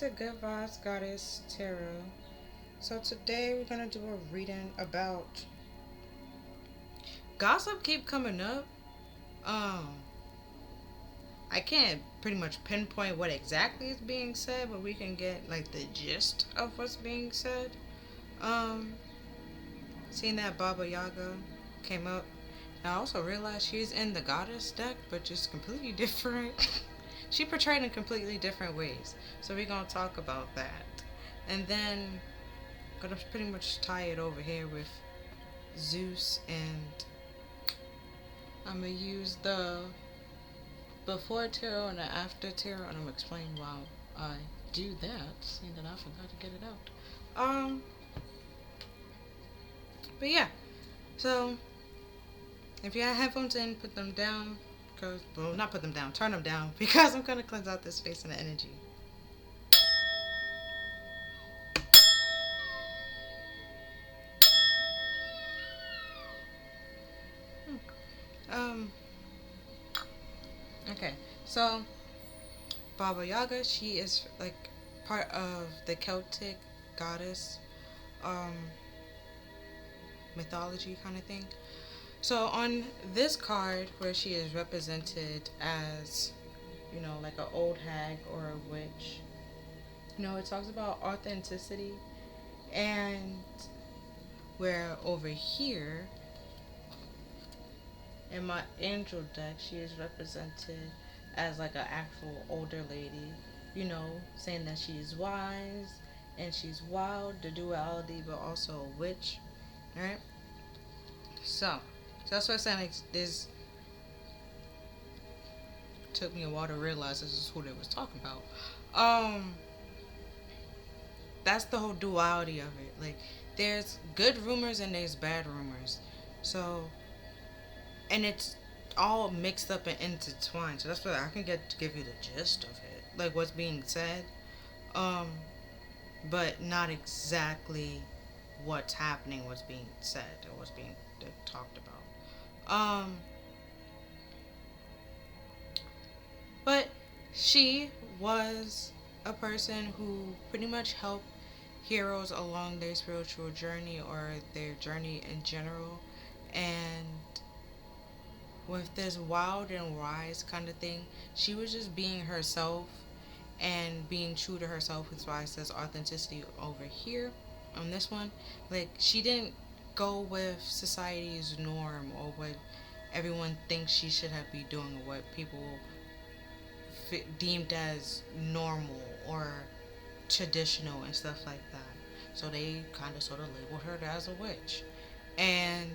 to Good Vibes Goddess Tarot. So today we're gonna do a reading about gossip keep coming up. Um, I can't pretty much pinpoint what exactly is being said, but we can get like the gist of what's being said. Um, Seeing that Baba Yaga came up, I also realized she's in the goddess deck, but just completely different. She portrayed in completely different ways. So we're gonna talk about that, and then gonna pretty much tie it over here with Zeus, and I'm gonna use the before tarot and the after tarot, and I'm gonna explain why I do that, seeing that I forgot to get it out. But yeah, so if you have headphones in, put them down, cause well, not put them down, turn them down, because I'm gonna cleanse out this space and the energy. Um, okay, so Baba Yaga, she is like part of the Celtic goddess um, mythology kind of thing. So on this card, where she is represented as, like an old hag or a witch, it talks about authenticity, and where over here in my angel deck, she is represented as like an actual older lady, saying that she's wise and she's wild, the duality, but also a witch, right? So that's what I'm saying. Like, this took me a while to realize this is who they was talking about. Um, that's the whole duality of it. Like, there's good rumors and there's bad rumors. So, and it's all mixed up and intertwined. So that's what I can get to give you the gist of it, like what's being said, um, but not exactly what's happening, what's being said, or what's being talked about. But she was a person who pretty much helped heroes along their spiritual journey or their journey in general, and with this wild and wise kind of thing, she was just being herself and being true to herself. That's why it says authenticity over here on this one. Like, she didn't go with society's norm or what everyone thinks she should have be doing, or what people deemed as normal or traditional and stuff like that. So they kind of sort of labeled her as a witch and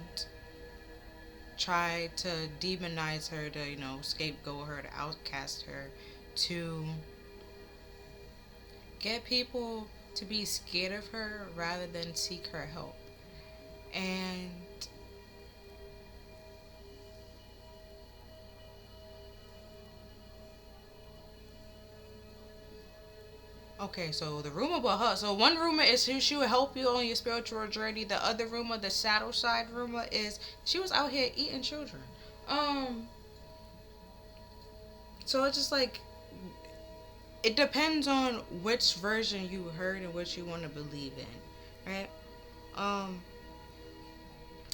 tried to demonize her, to scapegoat her, to outcast her, to get people to be scared of her rather than seek her help. And okay, so the rumor about her. So one rumor is she would help you on your spiritual journey. The other rumor, the shadow side rumor, is she was out here eating children. Um, so it's just like, it depends on which version you heard and which you want to believe in, right? Um,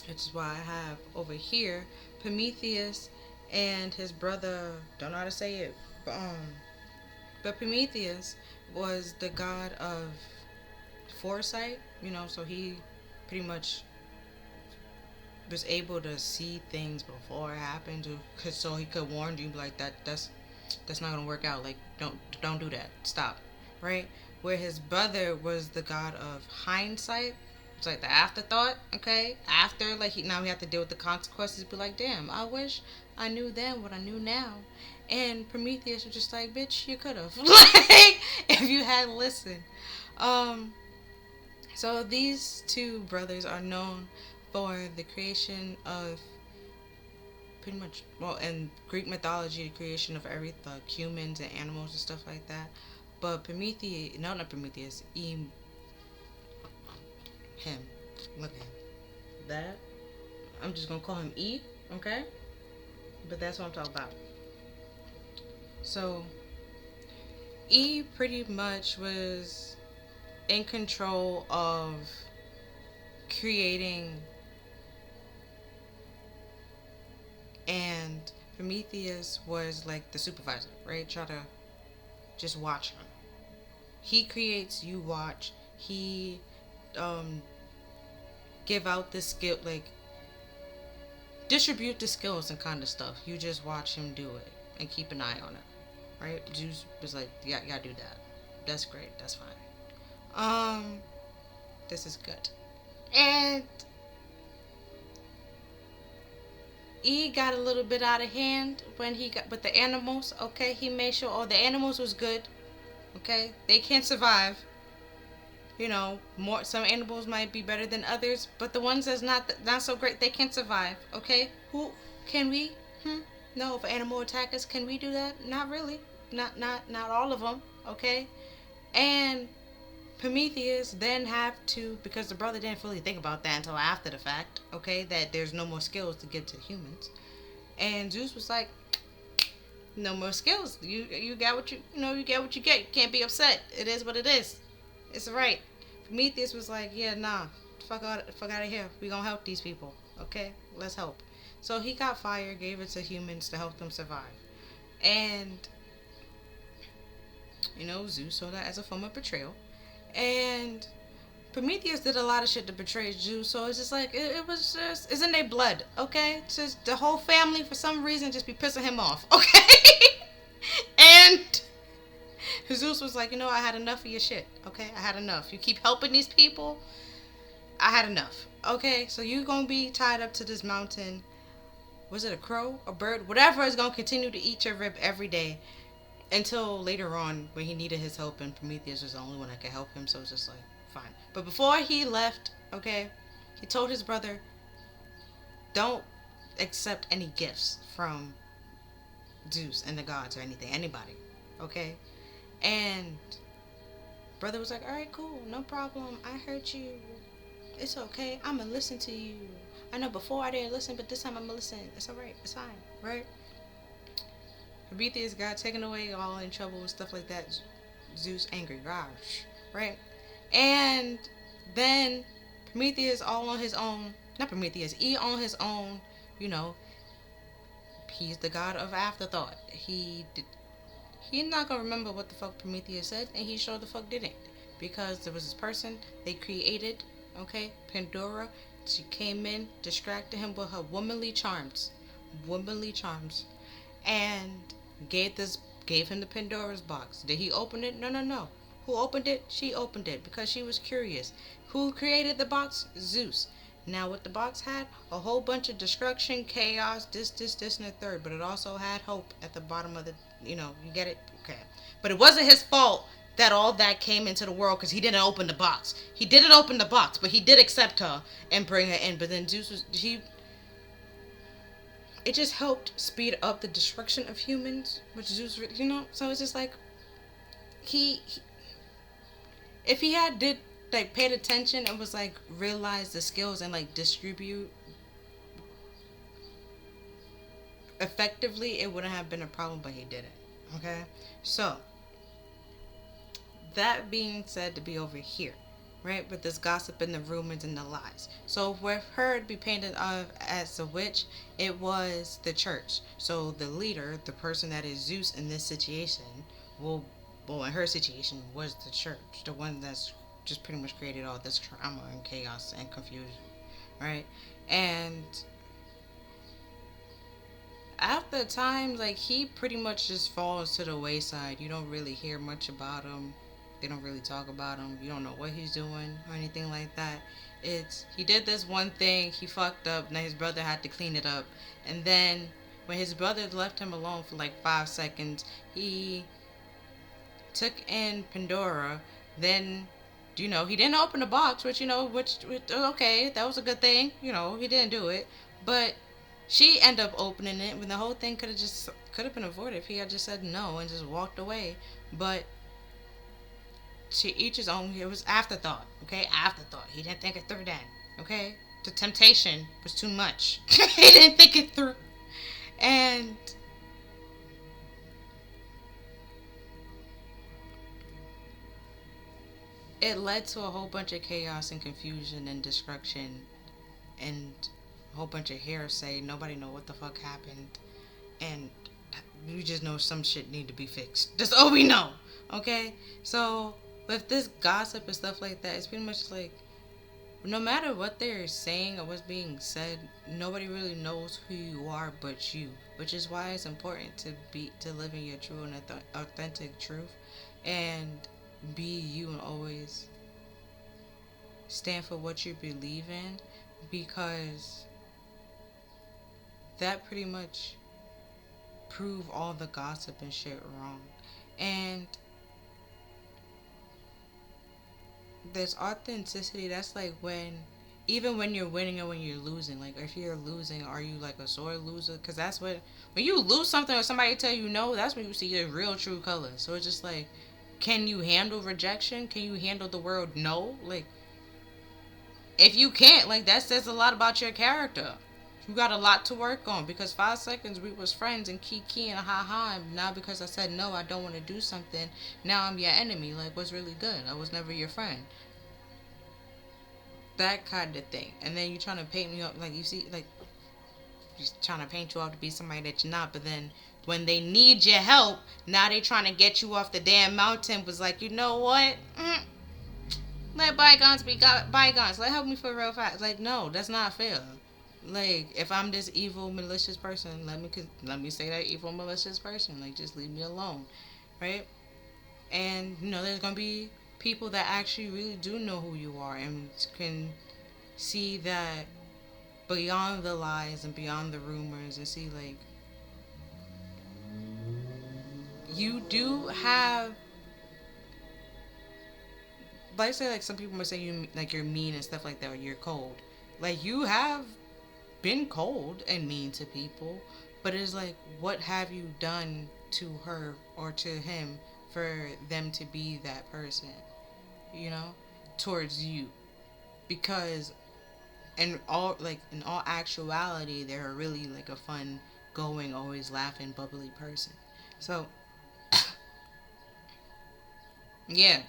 which is why I have over here Prometheus and his brother. Don't know how to say it, but Prometheus was the god of foresight. So he pretty much was able to see things before it happened, so he could warn you like that's not gonna work out. Like, don't do that. Stop. Right? Where his brother was the god of hindsight. It's like the afterthought. Okay, after, like, now he had to deal with the consequences. Be like, damn, I wish I knew then what I knew now. And Prometheus was just like, bitch, you could have, like, if you had listened. Um, so these two brothers are known for the creation of pretty much, well, in Greek mythology, the creation of everything, like humans and animals and stuff like that. But Prometheus, no, not Prometheus, him, look at him. That, I'm just gonna call him E, okay? But that's what I'm talking about. So E pretty much was in control of creating, and Prometheus was like the supervisor, right? Try to just watch him. He creates, you watch. He um give out the skill, like distribute the skills and kind of stuff. You just watch him do it and keep an eye on it, right? Zeus was like, yeah, yeah, do that. That's great. That's fine. Um, this is good. And he got a little bit out of hand when he got with the animals. Okay, he made sure all the animals was good. Okay, they can't survive. You know, more some animals might be better than others, but the ones that's not so great, they can't survive. Okay, who can we? No, if an animal attack us, can we do that? Not really. Not all of them. Okay, and Prometheus then have to, because the brother didn't fully think about that until after the fact. Okay, that there's no more skills to give to humans, and Zeus was like, no more skills. You got what you get what you get. You can't be upset. It is what it is. It's alright. Prometheus was like, yeah, nah, fuck out of here. We gonna help these people. Okay, let's help. So he got fire, gave it to humans to help them survive, and Zeus saw that as a form of betrayal, and Prometheus did a lot of shit to betray Zeus. So it's just like it was just it's in their blood. Okay, it's just the whole family for some reason just be pissing him off. Okay, and Zeus was like, I had enough of your shit. Okay, I had enough. You keep helping these people. I had enough. Okay, so you gonna be tied up to this mountain. Was it a crow, a bird, whatever is gonna continue to eat your rib every day until later on when he needed his help, and Prometheus was the only one that could help him. So it's just like fine. But before he left, okay, he told his brother, don't accept any gifts from Zeus and the gods or anything, anybody. Okay, and brother was like, all right, cool, no problem. I heard you. It's okay. I'm going to listen to you. I know before I didn't listen, but this time I'm going to listen. It's all right. It's fine, right? Prometheus got taken away, all in trouble and stuff like that. Zeus angry. Gosh, right? And then Prometheus all on his own. Not Prometheus. E on his own. He's the god of afterthought. He's not gonna remember what the fuck Prometheus said, and he sure the fuck didn't. Because there was this person they created, okay, Pandora. She came in, distracted him with her womanly charms. And gave him the Pandora's box. Did he open it? No. Who opened it? She opened it because she was curious. Who created the box? Zeus. Now what the box had? A whole bunch of destruction, chaos, this, and the third. But it also had hope at the bottom of the, you get it? Okay. But it wasn't his fault that all that came into the world because he didn't open the box. He didn't open the box, but he did accept her and bring her in. But then it just helped speed up the destruction of humans, which Zeus, so it's just like, if he had paid attention and was like realized the skills and like distribute effectively, it wouldn't have been a problem, but he didn't. Okay, so that being said, to be over here, right, with this gossip and the rumors and the lies. So with her to be painted as a witch, it was the church. So the leader, the person that is Zeus in this situation, well, in her situation, was the church, the one that's just pretty much created all this trauma and chaos and confusion, right? And after time, like, he pretty much just falls to the wayside. You don't really hear much about him. They don't really talk about him. You don't know what he's doing or anything like that. He did this one thing, he fucked up, now his brother had to clean it up. And then when his brother left him alone for like 5 seconds, he took in Pandora. Then, he didn't open the box, which okay, that was a good thing. He didn't do it. But she ended up opening it when the whole thing could have been avoided if he had just said no and just walked away. But to each his own. It was afterthought. Okay, afterthought. He didn't think it through then. Okay, the temptation was too much. He didn't think it through. And it led to a whole bunch of chaos and confusion and destruction and a whole bunch of hearsay. Nobody know what the fuck happened, and we just know some shit need to be fixed. That's all we know. Okay, so with this gossip and stuff like that, it's pretty much like no matter what they're saying or what's being said, nobody really knows who you are but you. Which is why it's important to live in your true and authentic truth, and be you and always stand for what you believe in, because that pretty much prove all the gossip and shit wrong. And there's authenticity. That's like when, even when you're winning and when you're losing. Like if you're losing, are you like a sore loser? Because that's when you lose something or somebody tell you no, that's when you see your real true colors. So it's just like, can you handle rejection? Can you handle the word no? Like if you can't, like that says a lot about your character. You got a lot to work on, because 5 seconds we was friends and kiki and ha ha, and now because I said no, I don't want to do something, now I'm your enemy. Like what's really good? I was never your friend. That kind of thing. And then you trying to paint me up, like you see, like just trying to paint you off to be somebody that you're not. But then when they need your help, now they trying to get you off the damn mountain. Was like, you know what? Let bygones be bygones. Let help me for real fast. Like no, that's not fair. Like if I'm this evil malicious person, let me say that evil malicious person. Like just leave me alone, right? And there's gonna be people that actually really do know who you are and can see that beyond the lies and beyond the rumors, and see like you do have, like I say, like some people might say you like you're mean and stuff like that, or you're cold. Like you have been cold and mean to people, but it's like, what have you done to her or to him for them to be that person, towards you? Because in all actuality, they're really like a fun going, always laughing, bubbly person. So yeah,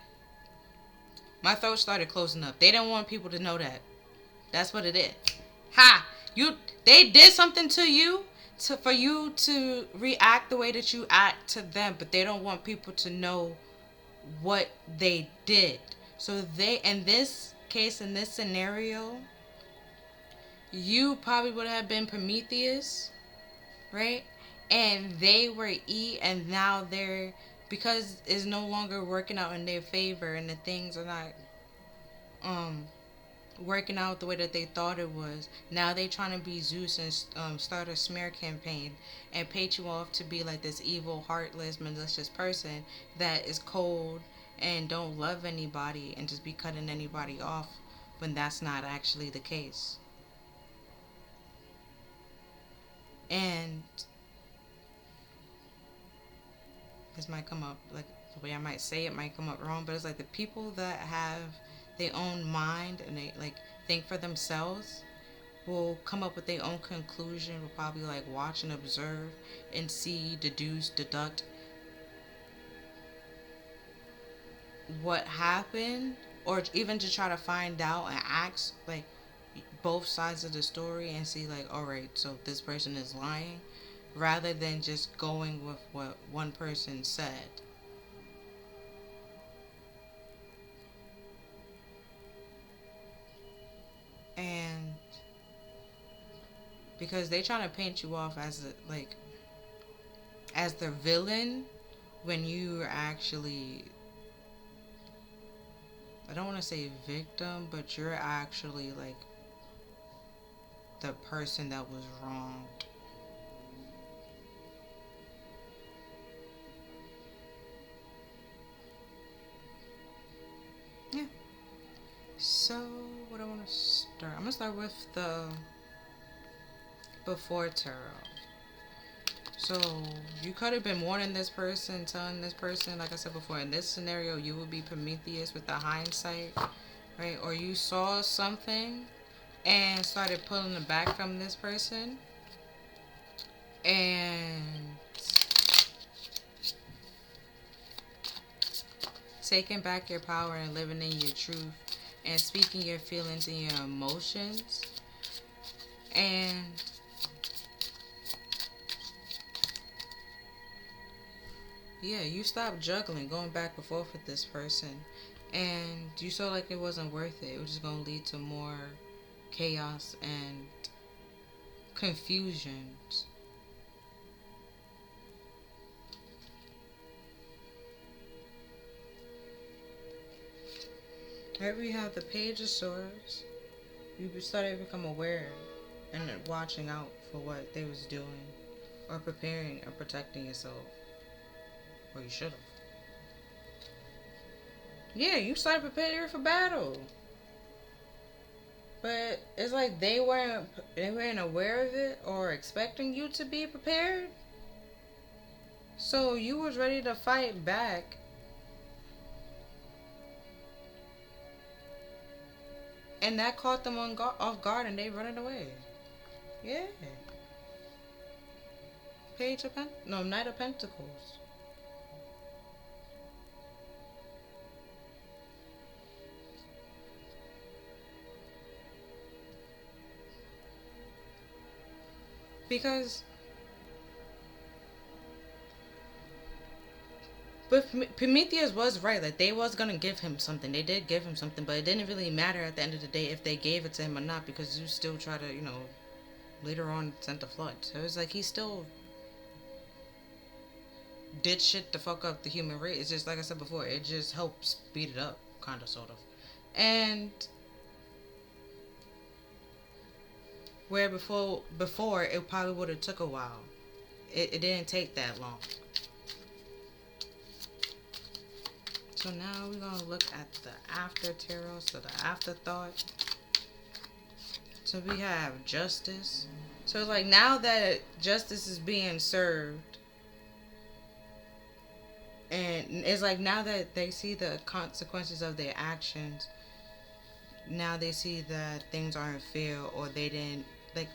my throat started closing up. They didn't want people to know that. That's what it is. Ha! They did something to you for you to react the way that you act to them, but they don't want people to know what they did. So they, in this case, in this scenario, you probably would have been Prometheus, right? And they were E, and now because it's no longer working out in their favor, and the things are not um working out the way that they thought it was. Now they trying to be Zeus and start a smear campaign and paint you off to be like this evil, heartless, malicious person that is cold and don't love anybody and just be cutting anybody off, when that's not actually the case. And this might come up, like the way I might say it might come up wrong, but it's like the people that have their own mind and they like think for themselves will come up with their own conclusion. Will probably like watch and observe and see, deduce, deduct what happened, or even to try to find out and ask like both sides of the story and see like, all right, so this person is lying, rather than just going with what one person said. And because they trying to paint you off as as the villain, when you are actually, I don't want to say victim, but you're actually like the person that was wronged. Yeah. So what I want to start, I'm gonna start with the before tarot. So you could have been warning this person, telling this person, like I said before, in this scenario, you would be Prometheus with the hindsight, right? Or you saw something and started pulling it back from this person and taking back your power and living in your truth and speaking your feelings and your emotions. And yeah, you stopped juggling, going back and forth with this person, and you saw like it wasn't worth it. It was just gonna lead to more chaos and confusions. Right, we have the Page of Swords. You started to become aware and watching out for what they was doing, or preparing or protecting yourself, or you should have. Yeah, you started preparing for battle. But it's like they weren't aware of it or expecting you to be prepared. So you was ready to fight back, and that caught them off guard, and they running away. Yeah, Knight of Pentacles. Because, but Prometheus was right. Like they was gonna give him something. They did give him something, but it didn't really matter at the end of the day if they gave it to him or not, because you still try to, later on sent the flood. So it was like he still did shit to fuck up the human race. It's just like I said before, it just helps speed it up, kind of, sort of. And where before it probably would have took a while. It didn't take that long. So now we're gonna look at the after tarot, so the afterthought. So we have justice. So it's like now that justice is being served, and it's like now that they see the consequences of their actions, now they see that things aren't fair, or they didn't, like,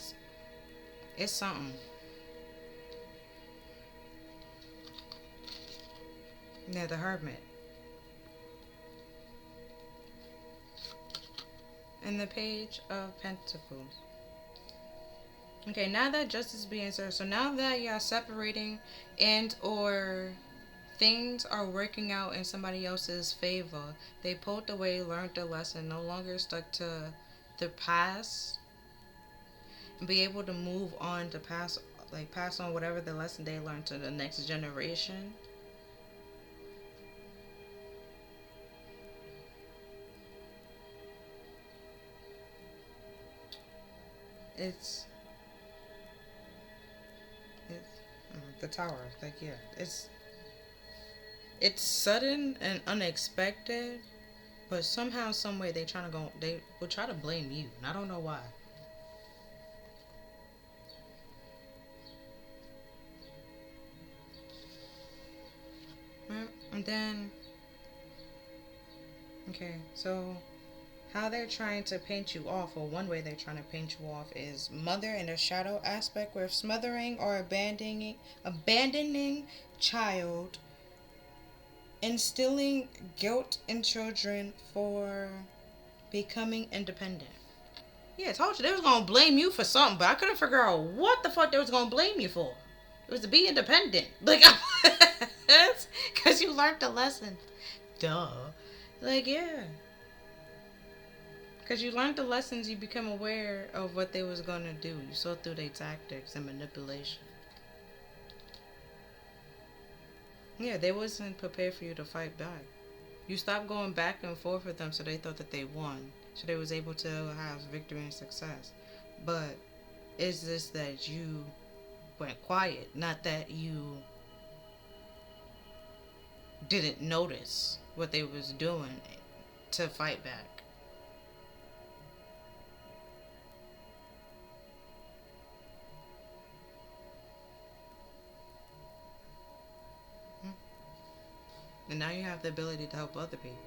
it's something. Yeah, the Hermit. And the Page of Pentacles. Okay, now that justice is being served, so now that y'all separating and or things are working out in somebody else's favor, they pulled away, learned their lesson, no longer stuck to the past, and be able to move on to pass on whatever the lesson they learned to the next generation. It's the Tower. Like, yeah, it's sudden and unexpected, but somehow, some way, they will try to blame you, and I don't know why. And then, okay, so how they're trying to paint you off, or one way they're trying to paint you off, is mother in a shadow aspect, where smothering or abandoning child, instilling guilt in children for becoming independent. Yeah, I told you they was gonna blame you for something, but I couldn't figure out what the fuck they was gonna blame you for. It was to be independent, like, because you learned the lesson. Duh. Like, yeah. Because you learned the lessons, you become aware of what they was gonna do. You saw through their tactics and manipulation. Yeah, they wasn't prepared for you to fight back. You stopped going back and forth with them, so they thought that they won. So they was able to have victory and success. But it's just that you went quiet, not that you didn't notice what they was doing to fight back. And now you have the ability to help other people.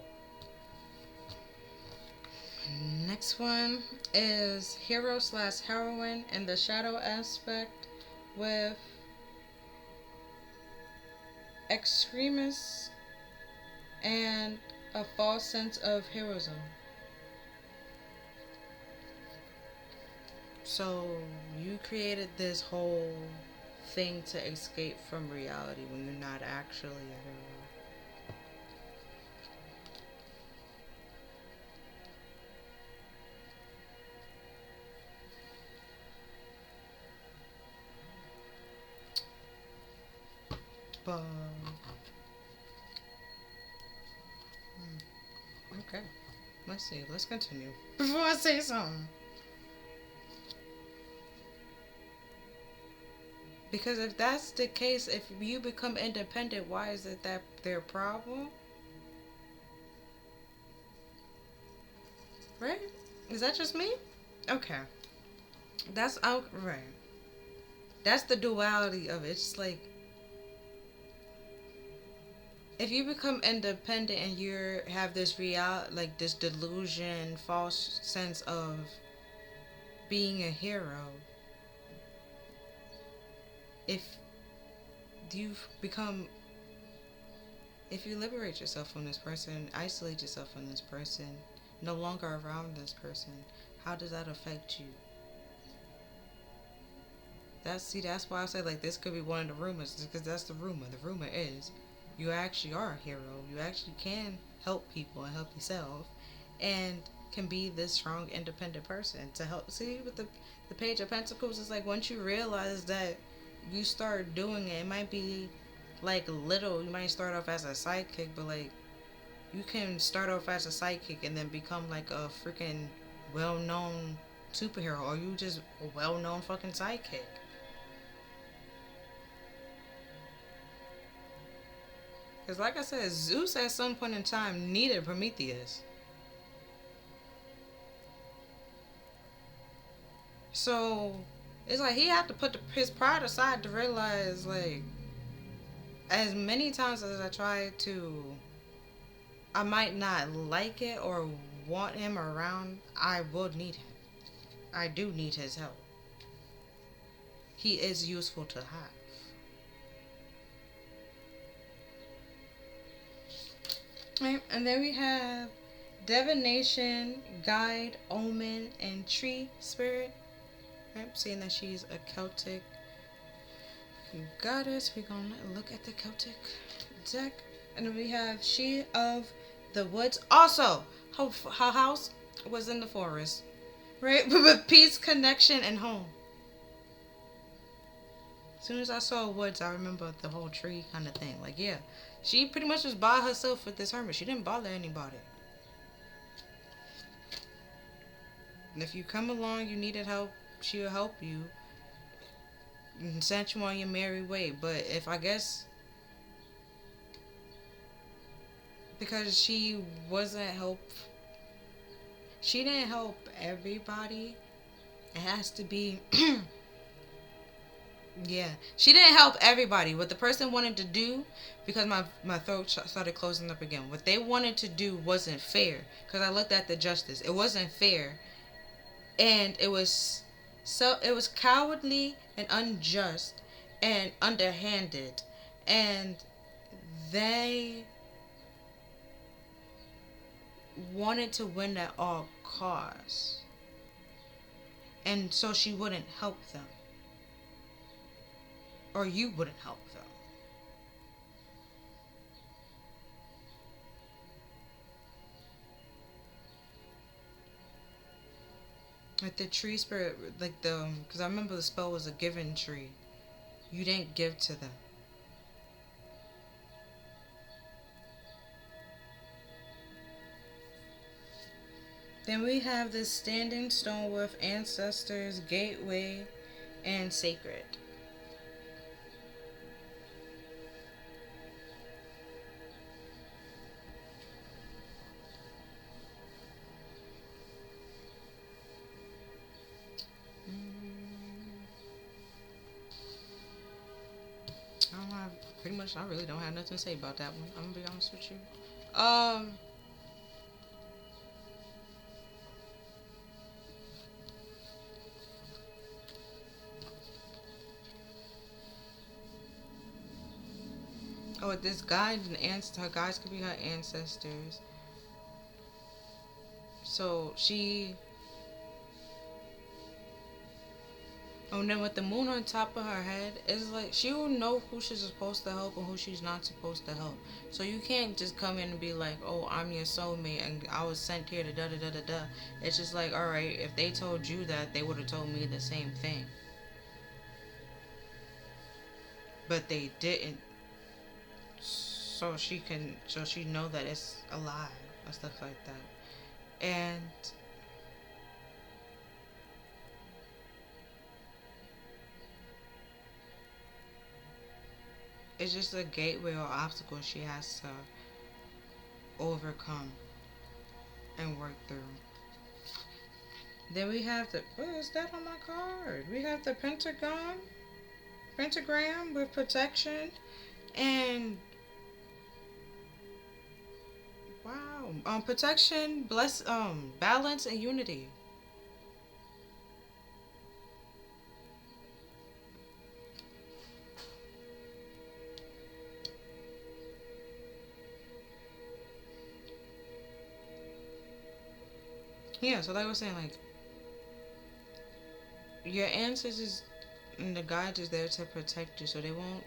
Next one is hero/heroine in the shadow aspect, with extremists and a false sense of heroism. So you created this whole thing to escape from reality when you're not actually a hero. But okay, let's see. Let's continue before I say something. Because if that's the case, if you become independent, why is it that their problem? Right? Is that just me? Okay. That's out right. That's the duality of it. It's like if you become independent and you have this like this delusion, false sense of being a hero, if you've become if you liberate yourself from this person, isolate yourself from this person, no longer around this person, how does that affect you? That's why I say like this could be one of the rumors, because that's the rumor. The rumor is you actually are a hero. You actually can help people and help yourself, and can be this strong, independent person to help. See, with the Page of Pentacles, it's like once you realize that you start doing it, it might be like little. You might start off as a sidekick, but like you can start off as a sidekick and then become like a freaking well-known superhero, or you just a well-known fucking sidekick. Because, like I said, Zeus at some point in time needed Prometheus. So, it's like he had to put his pride aside to realize, like, as many times as I try to, I might not like it or want him around, I would need him. I do need his help. He is useful to have. Right, and then we have Divination, Guide, Omen, and Tree Spirit. Right, seeing that she's a Celtic goddess, we're gonna look at the Celtic deck. And then we have She of the Woods. Also, her house was in the forest. Right, with peace, connection, and home. As soon as I saw woods, I remember the whole tree kind of thing. Like, yeah, she pretty much was by herself with this hermit. She didn't bother anybody. And if you come along, you needed help, she will help you and send you on your merry way. But if I guess because she didn't help everybody. It has to be yeah, she didn't help everybody. What the person wanted to do, because my throat started closing up again. What they wanted to do wasn't fair. Because I looked at the justice, it wasn't fair, and it was cowardly and unjust and underhanded, and they wanted to win at all costs, and so she wouldn't help them, or you wouldn't help them. Like the tree spirit, like because I remember the spell was a given tree. You didn't give to them. Then we have this standing stone with ancestors, gateway, and sacred. I don't have pretty much. I really don't have nothing to say about that one. I'm gonna be honest with you. Oh, this guide and her guides could be her ancestors. So she, and then with the moon on top of her head, it's like she will know who she's supposed to help and who she's not supposed to help. So you can't just come in and be like, "Oh, I'm your soulmate and I was sent here to da da da da da." It's just like, all right, if they told you that, they would have told me the same thing, but they didn't. So she know that it's a lie or stuff like that, and it's just a gateway or obstacle she has to overcome and work through. Then we have the, what is that on my card? We have the pentagram with protection and wow, protection, balance and unity. Yeah, so like I was saying, like your ancestors and the guides is there to protect you, so they won't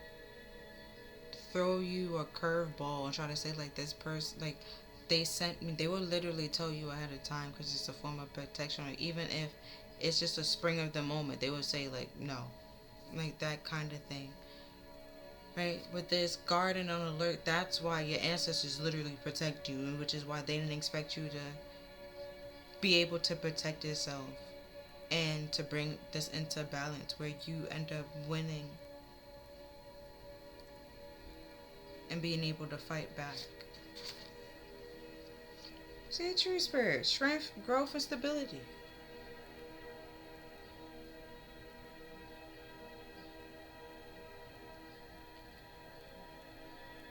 throw you a curveball and try to say like this person like they sent me. They will literally tell you ahead of time because it's a form of protection. Or even if it's just a spring of the moment, they will say like no, like that kind of thing. Right, with this guard and on alert, that's why your ancestors literally protect you, which is why they didn't expect you to be able to protect yourself and to bring this into balance where you end up winning and being able to fight back. See, true spirit, strength, growth, and stability.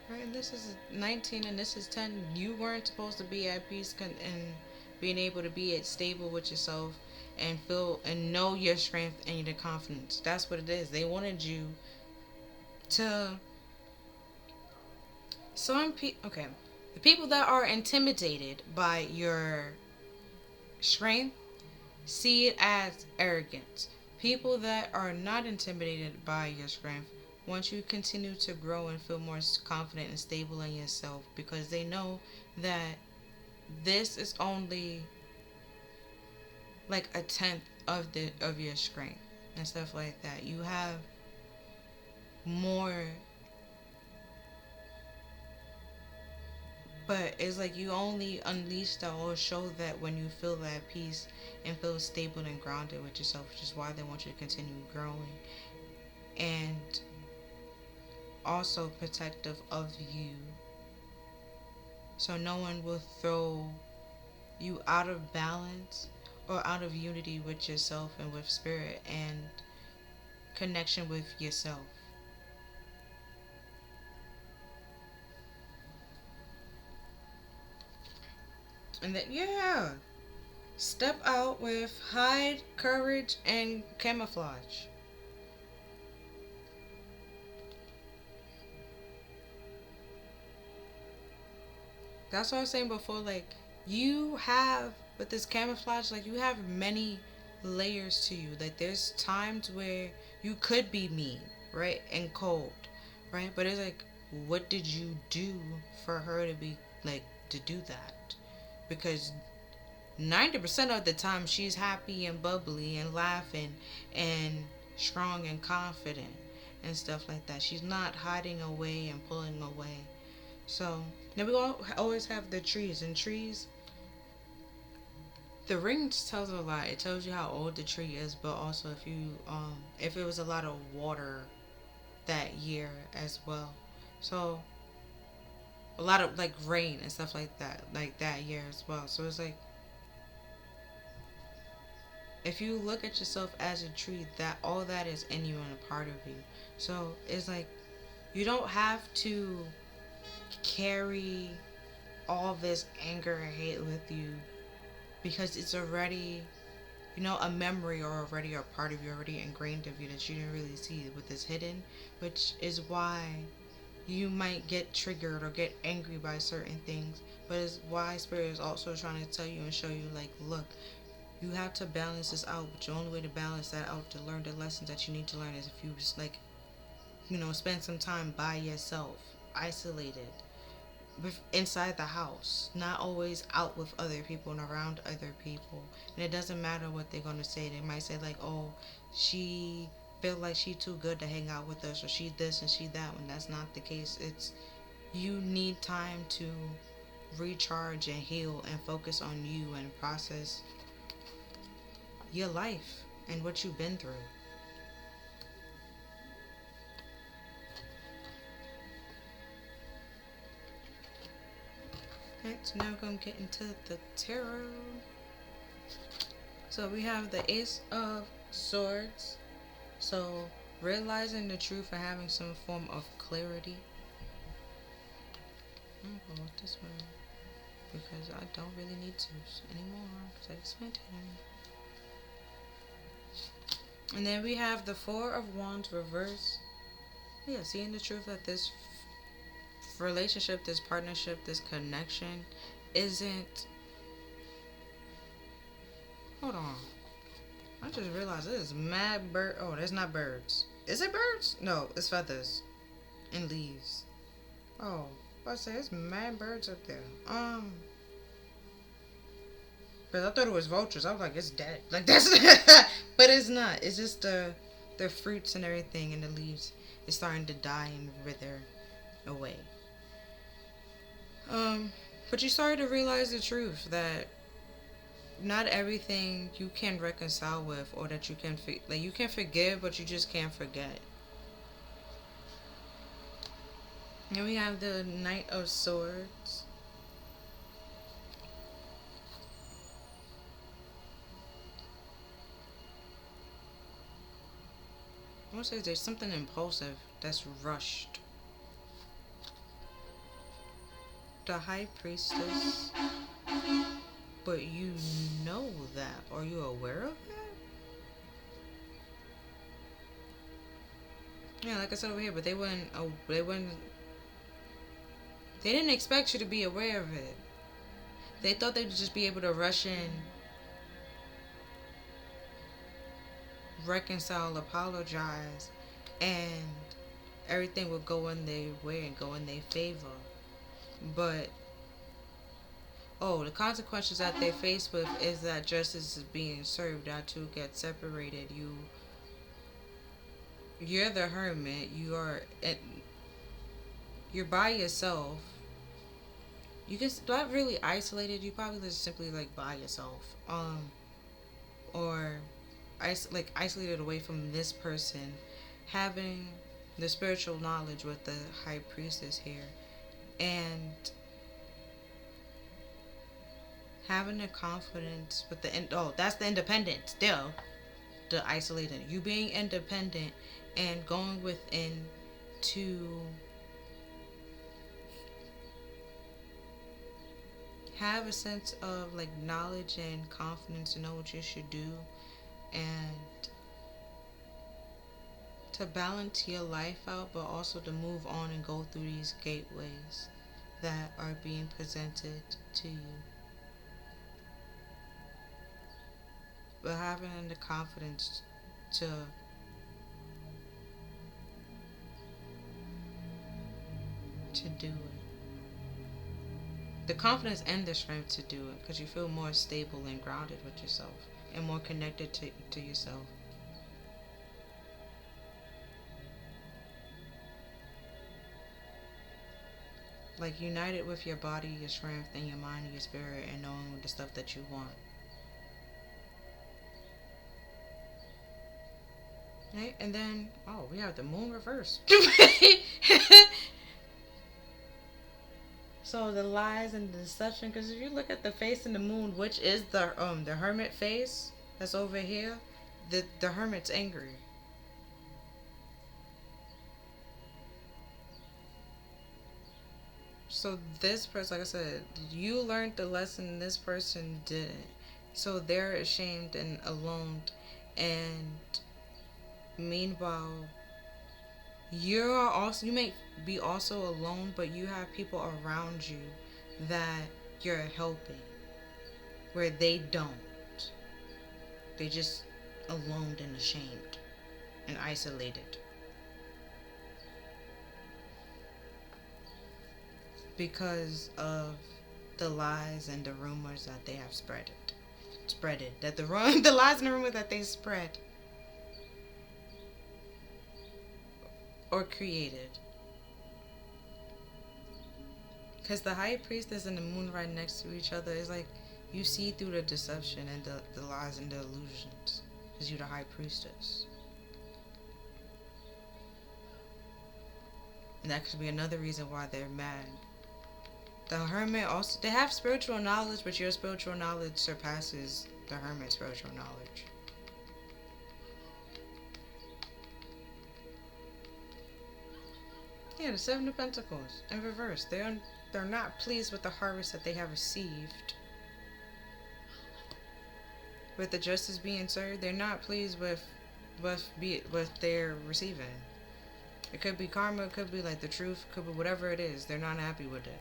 Right, and this is 19 and this is 10. You weren't supposed to be at peace and being able to be at stable with yourself and feel and know your strength and your confidence. That's what it is. They wanted you to. Okay, the people that are intimidated by your strength see it as arrogance. People that are not intimidated by your strength want you to continue to grow and feel more confident and stable in yourself because they know that this is only like a tenth of your strength and stuff like that. You have more, but it's like you only unleash that or show that when you feel that peace and feel stable and grounded with yourself, which is why they want you to continue growing and also protective of you. So no one will throw you out of balance or out of unity with yourself and with spirit and connection with yourself. And that, yeah, step out with hide, courage, and camouflage. That's what I was saying before. Like, you have, with this camouflage, like, you have many layers to you. Like, there's times where you could be mean, right? And cold, right? But it's like, what did you do for her to be, like, to do that? Because 90% of the time she's happy and bubbly and laughing and strong and confident and stuff like that. She's not hiding away and pulling away. So then we always have the trees. And trees, the ring tells a lot. It tells you how old the tree is, but also if it was a lot of water that year as well. So a lot of like rain and stuff like that year as well. So it's like if you look at yourself as a tree, that all that is in you and a part of you. So it's like you don't have to carry all this anger and hate with you because it's already, a memory or already a part of you, already ingrained of you that you didn't really see with this hidden, which is why you might get triggered or get angry by certain things. But it's why Spirit is also trying to tell you and show you, like, look, you have to balance this out. But the only way to balance that out, to learn the lessons that you need to learn, is if you just, like, spend some time by yourself, isolated, inside the house, not always out with other people and around other people. And it doesn't matter what they're going to say. They might say, like, oh, she feel like she too good to hang out with us, or she this and she that. When that's not the case, it's, you need time to recharge and heal and focus on you and process your life and what you've been through. Okay, so now we're going to get into the tarot. So we have the Ace of Swords. So realizing the truth and having some form of clarity. I'm going to go with this one because I don't really need to anymore because I explained it. And then we have the Four of Wands reverse. Yeah, seeing the truth that this relationship, this partnership, this connection isn't. Hold on. I just realized this is mad bird. Oh, there's not birds. Is it birds? No, it's feathers and leaves. Oh, I say it's mad birds up there. Because I thought it was vultures. I was like, it's dead. Like, that's. But it's not. It's just the fruits and everything and the leaves is starting to die and wither away. But you started to realize the truth that not everything you can reconcile with, or that you can like, you can forgive, but you just can't forget. And we have the Knight of Swords. I want to say there's something impulsive that's rushed. The High Priestess. But you know that. Are you aware of that? Yeah, like I said over here, but they wouldn't. They didn't expect you to be aware of it. They thought they'd just be able to rush in, reconcile, apologize, and everything would go in their way and go in their favor. But the consequences that they face with is that justice is being served. That two get separated. You're the hermit. You're by yourself. You just not really isolated. You probably just simply like by yourself. Or isolated away from this person, having the spiritual knowledge with the High Priestess here, and having the confidence with that's the independent still, the isolated, you being independent and going within to have a sense of like knowledge and confidence to know what you should do, and to balance your life out, but also to move on and go through these gateways that are being presented to you. But having the confidence to do it. The confidence and the strength to do it, because you feel more stable and grounded with yourself and more connected to yourself. Like united with your body, your strength, and your mind and your spirit, and knowing the stuff that you want. Right? And then, we have the moon reversed. So the lies and the deception, because if you look at the face in the moon, which is the hermit face that's over here, the hermit's angry. So this person, like I said, you learned the lesson, this person didn't. So they're ashamed and alone, and meanwhile, you may be also alone, but you have people around you that you're helping, where they don't. They just alone and ashamed and isolated because of the lies and the rumors that they have spreaded. That the lies and the rumors that they spread or created. Because the high priestess and the moon right next to each other is like you see through the deception and the lies and the illusions. Because you're the high priestess. And that could be another reason why they're mad. The hermit also, they have spiritual knowledge, but your spiritual knowledge surpasses the hermit's spiritual knowledge. Yeah, the Seven of Pentacles in reverse. They're not pleased with the harvest that they have received. With the justice being served, they're not pleased with what they're receiving. It could be karma, it could be like the truth, it could be whatever it is. They're not happy with it.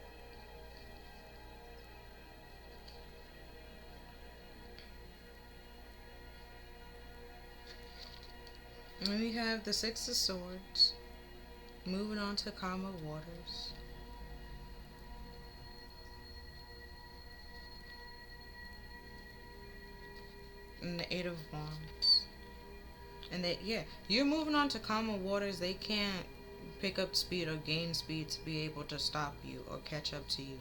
And we have the Six of Swords. Moving on to calmer waters. And the Eight of Wands. And you're moving on to calmer waters. They can't pick up speed or gain speed to be able to stop you or catch up to you.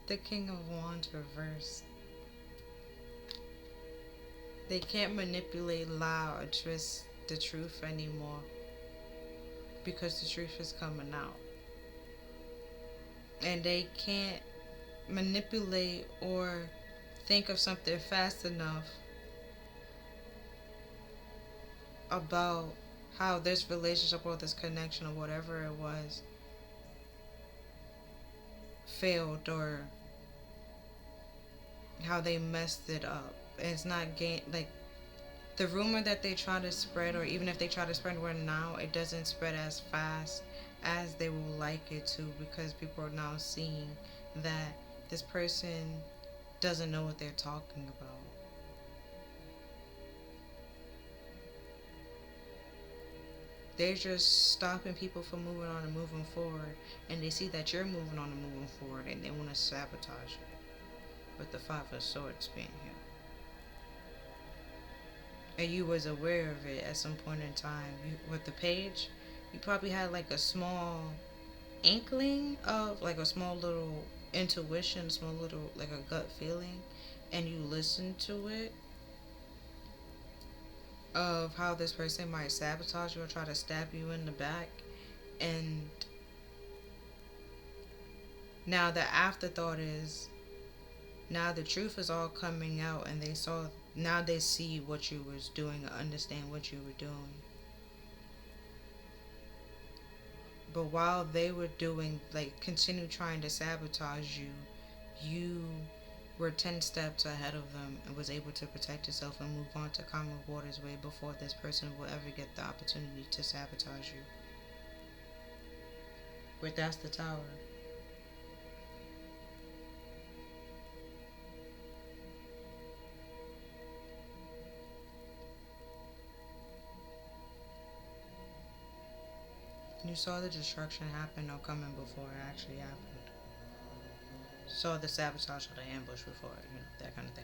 The King of Wands reversed. They can't manipulate, lie, or twist the truth anymore because the truth is coming out. And they can't manipulate or think of something fast enough about how this relationship or this connection or whatever it was failed or how they messed it up. It's not like the rumor that they try to spread, or even if they try to spread one now, it doesn't spread as fast as they will like it to, because people are now seeing that this person doesn't know what they're talking about. They're just stopping people from moving on and moving forward, and they see that you're moving on and moving forward, and they want to sabotage you. With the Five of Swords being here. And you was aware of it at some point in time. With the Page, you probably had like a small inkling of, like a small little intuition, small little, like a gut feeling, and you listened to it, of how this person might sabotage you or try to stab you in the back. And now the afterthought is, now the truth is all coming out, and now they see what you was doing or understand what you were doing. But while they were doing, like, continue trying to sabotage you, you were 10 steps ahead of them and was able to protect yourself and move on to calmer waters way before this person will ever get the opportunity to sabotage you. But that's the Tower. You saw the destruction happen or coming before it actually happened. Saw the sabotage or the ambush before it, that kind of thing.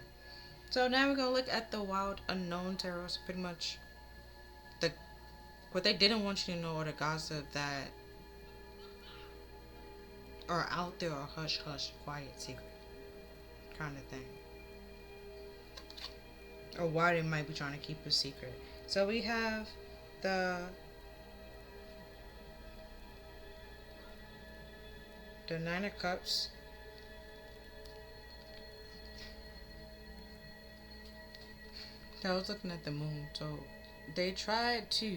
So now we're going to look at the Wild Unknown Tarot. So pretty much what they didn't want you to know, or the gossip that are out there, or hush hush, quiet, secret kind of thing. Or why they might be trying to keep a secret. So we have the Nine of Cups. I was looking at the moon, so they tried to,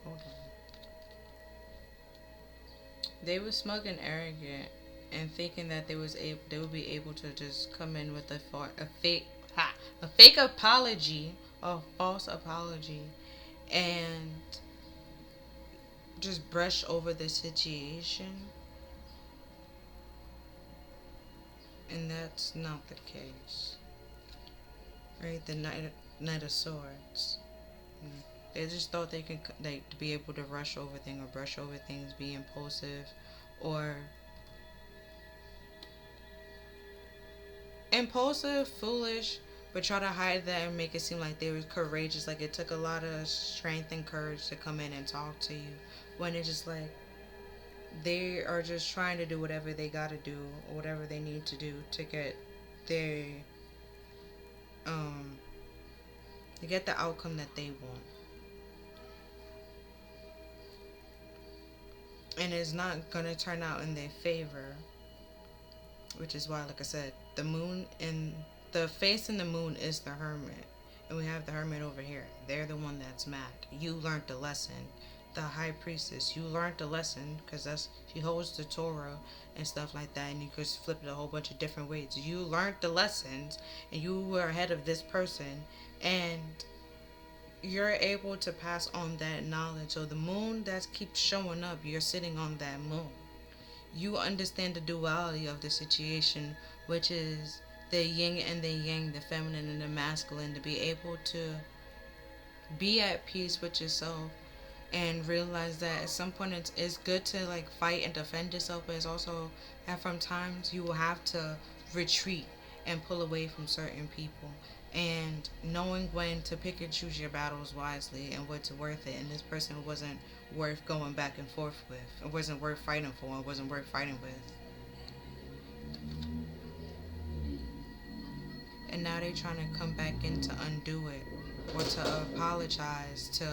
hold on. They were smug and arrogant and thinking that they would be able to just come in with a fake apology, a false apology, and just brush over the situation, and that's not the case, right? The Knight of Swords. They just thought they could like to be able to rush over things or brush over things, be impulsive, or impulsive, foolish, but try to hide that and make it seem like they were courageous. Like it took a lot of strength and courage to come in and talk to you, when it's just like they are just trying to do whatever they gotta do or whatever they need to do to get their um to get the outcome that they want. And it's not gonna turn out in their favor, which is why, like I said, the moon and the face in the moon is the hermit, and we have the hermit over here. They're the one that's mad. You learned the lesson. The high priestess, you learned the lesson, because that's she holds the Torah and stuff like that, and you could flip it a whole bunch of different ways. You learned the lessons, and you were ahead of this person, and you're able to pass on that knowledge. So the moon that keeps showing up, you're sitting on that moon. You understand the duality of the situation, which is the yin and the yang, the feminine and the masculine, to be able to be at peace with yourself and realize that at some point it's good to like fight and defend yourself, but it's also that from times you will have to retreat and pull away from certain people, and knowing when to pick and choose your battles wisely and what's worth it. And this person wasn't worth going back and forth with. It wasn't worth fighting for. It wasn't worth fighting with. And now they're trying to come back in to undo it, or to apologize, to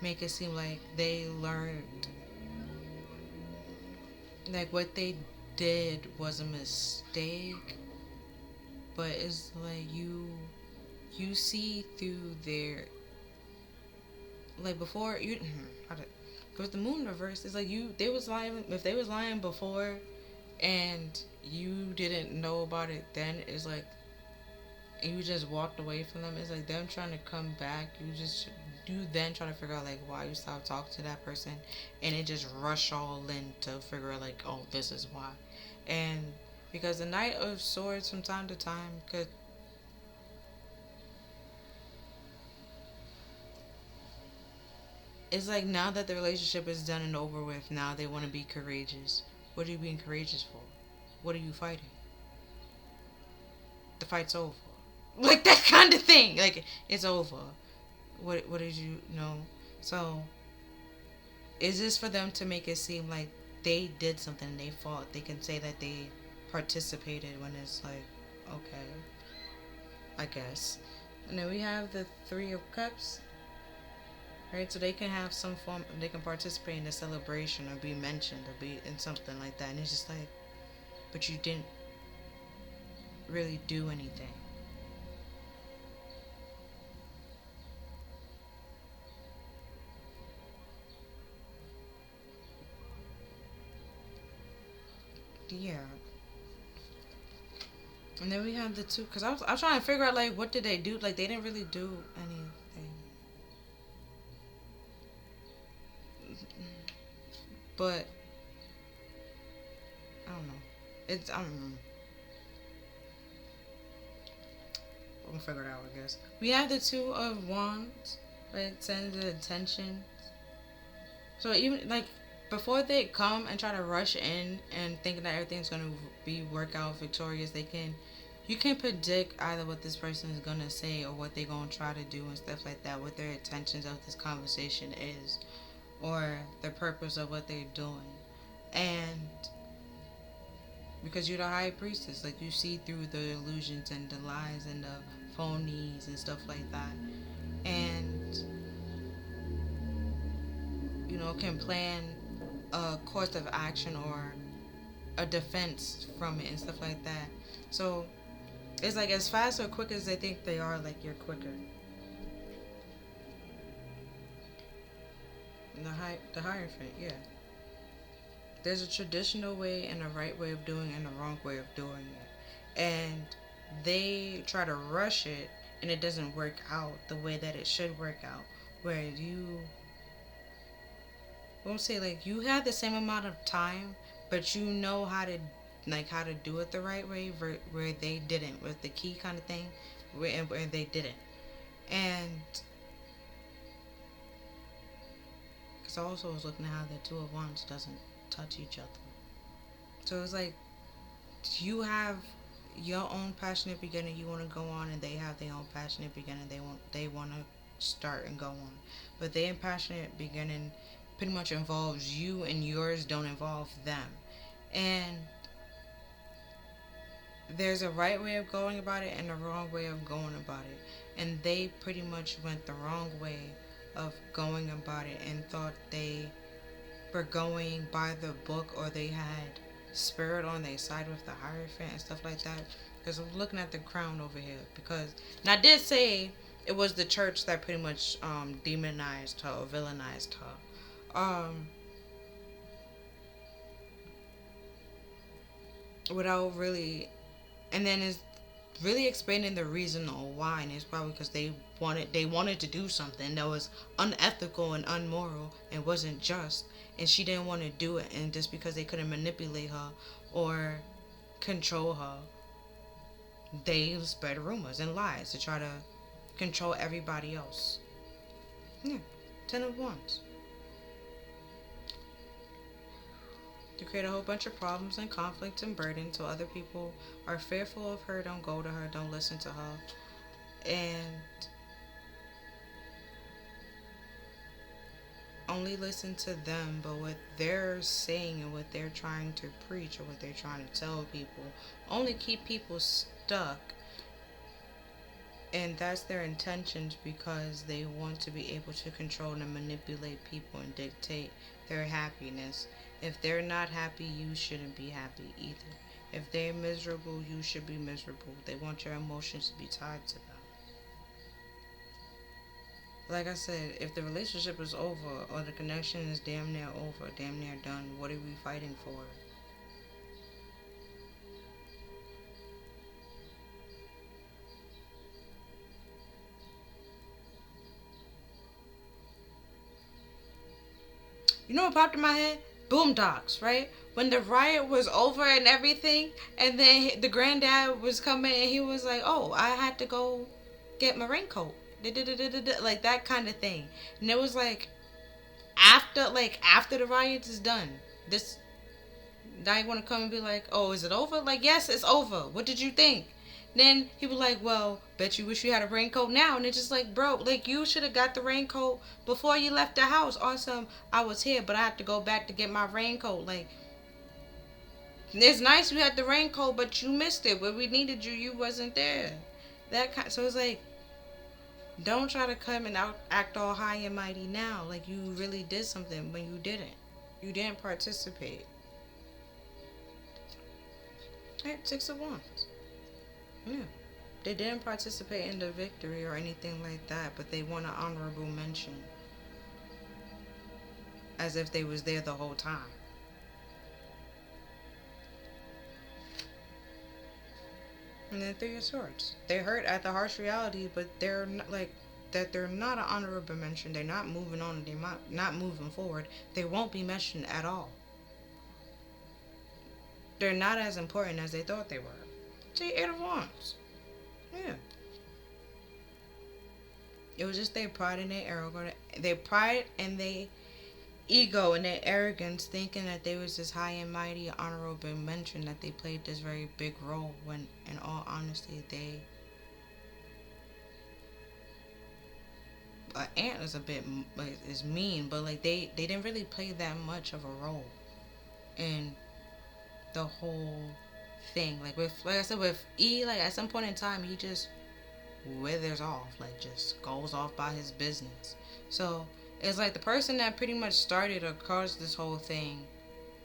make it seem like they learned, like what they did was a mistake. But it's like you see through their, like before you because the moon reverse, it's like they was lying. If they was lying before and you didn't know about it then, it's like, and you just walked away from them, it's like them trying to come back. You then try to figure out like why you stopped talking to that person, and it just rush all in to figure out like, oh, this is why. And because the Knight of Swords from time to time could, it's like now that the relationship is done and over with, now they want to be courageous. What are you being courageous for? What are you fighting? The fight's over. Like that kind of thing. Like it's over. What did you know? So is this for them to make it seem like they did something and they fought? They can say that they participated, when it's like, okay, I guess. And then we have the Three of Cups. Right, so they can have some form, they can participate in the celebration or be mentioned or be in something like that, and it's just like, but you didn't really do anything. Yeah. And then we have the two, because I was trying to figure out like what did they do, like they didn't really do anything. But I don't know. It's I don't know. We'll figure it out, I guess. We have the Two of Wands, right? Send the attention. So even like before they come and try to rush in and thinking that everything's gonna be work out victorious, you can predict either what this person is gonna say or what they're gonna try to do and stuff like that. What their intentions of this conversation is, or the purpose of what they're doing. And because you're the high priestess, like you see through the illusions and the lies and the phonies and stuff like that, and can plan a course of action or a defense from it and stuff like that. So it's like as fast or quick as they think they are, like you're quicker. And the Hierophant, yeah. There's a traditional way and a right way of doing it and a wrong way of doing it. And they try to rush it and it doesn't work out the way that it should work out, where you won't say like you had the same amount of time, but you know how to do it the right way, where they didn't, with the key kind of thing, where they didn't. And because I also was looking at how the two of wands doesn't touch each other, so it's like you have your own passionate beginning you want to go on, and they have their own passionate beginning they want to start and go on, but their passionate beginning pretty much involves you, and yours don't involve them. And there's a right way of going about it and a wrong way of going about it, and they pretty much went the wrong way of going about it and thought they were going by the book, or they had spirit on their side with the Hierophant and stuff like that. Because I'm looking at the crown over here. Because, and I did say it was the church that pretty much demonized her or villainized her. Without really, and then it's really explaining the reason or why, and it's probably because they wanted to do something that was unethical and unmoral and wasn't just, and she didn't want to do it, and just because they couldn't manipulate her or control her, they spread rumors and lies to try to control everybody else. Yeah, 10 of Wands. To create a whole bunch of problems and conflict and burden, so other people are fearful of her, don't go to her, don't listen to her, and only listen to them. But what they're saying and what they're trying to preach or what they're trying to tell people only keep people stuck, and that's their intentions, because they want to be able to control and manipulate people and dictate their happiness. If they're not happy, you shouldn't be happy either. If they're miserable, you should be miserable. They want your emotions to be tied to them. Like I said, if the relationship is over or the connection is damn near over, damn near done, what are we fighting for? You know what popped in my head? Boondocks, right? When the riot was over and everything, and then the granddad was coming and he was like, "Oh, I had to go get my raincoat." Like that kind of thing. And it was like after the riots is done, this guy want to come and be like, "Oh, is it over?" Like, yes, it's over. What did you think? Then he was like, "Well, bet you wish you had a raincoat now." And it's just like, bro, like you should have got the raincoat before you left the house. Awesome, I was here, but I had to go back to get my raincoat. Like, it's nice you had the raincoat, but you missed it. When we needed you, you wasn't there. That kind. So it's like, don't try to come and act all high and mighty now, like you really did something when you didn't. You didn't participate. Right, 6 of Wands. Yeah. They didn't participate in the victory or anything like that, but they want an honorable mention, as if they was there the whole time. And then 3 of Swords. They hurt at the harsh reality, but they're not like that. They're not an honorable mention. They're not moving on. They're not moving forward. They won't be mentioned at all. They're not as important as they thought they were. See, 8 of Wands. Yeah. It was just their pride and their arrogance, their pride and their ego and their arrogance, thinking that they was this high and mighty, honorable mention, that they played this very big role. When, in all honesty, they Ant is a bit like is mean, but like they didn't really play that much of a role in the whole thing. Like I said with E, like at some point in time he just withers off, like just goes off by his business. So it's like the person that pretty much started or caused this whole thing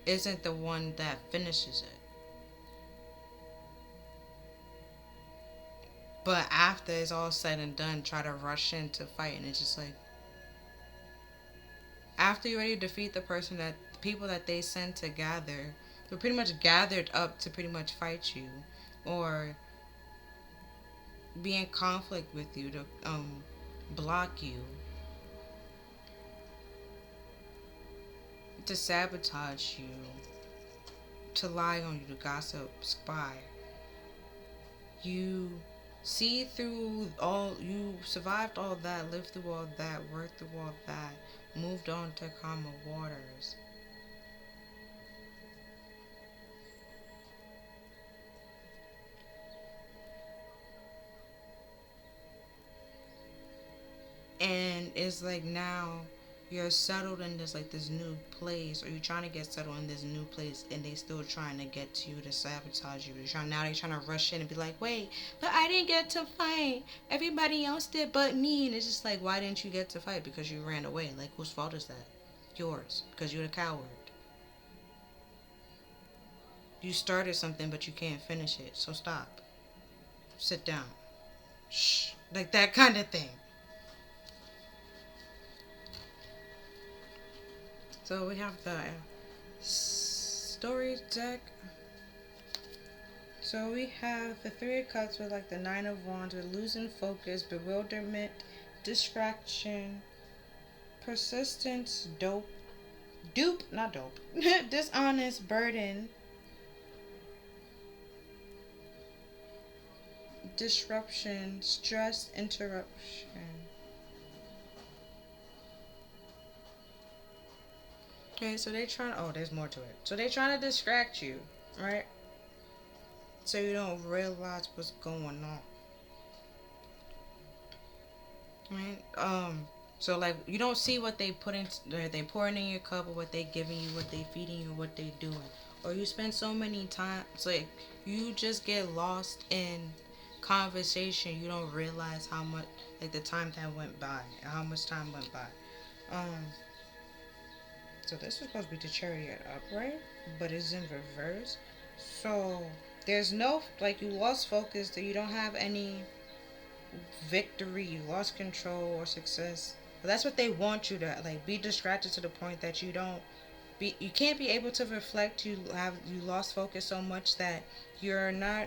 isn't the one that finishes it. But after it's all said and done, try to rush in to fight, and it's just like, after you already defeat the person, that the people that they sent to gather, they're pretty much gathered up to pretty much fight you, or be in conflict with you, to block you, to sabotage you, to lie on you, to gossip, spy. You see through all, you survived all that, lived through all that, worked through all that, moved on to calmer waters. And it's like now you're settled in this new place, or you're trying to get settled in this new place, and they still trying to get to you to sabotage you. They're trying to rush in and be like, wait, but I didn't get to fight. Everybody else did but me. And it's just like, why didn't you get to fight? Because you ran away. Like, whose fault is that? Yours, because you're a coward. You started something but you can't finish it, so stop. Sit down. Shh. Like that kind of thing. So we have the story deck. So we have the Three of Cups with like the Nine of Wands with losing focus, bewilderment, distraction, persistence, not dope, dishonest, burden, disruption, stress, interruption. Okay, so they trying. Oh, there's more to it. So they trying to distract you, right? So you don't realize what's going on, right? So like you don't see what they put in, they pouring in your cup, or what they giving you, what they feeding you, what they doing, or you spend so many times, like you just get lost in conversation. You don't realize how much, like the time that went by, how much time went by. Um, So this is supposed to be the chariot upright, but it's in reverse. So there's no, like, you lost focus, that you don't have any victory, you lost control or success. But that's what they want you to, like, be distracted to the point that you can't be able to reflect. You lost focus so much that you're not,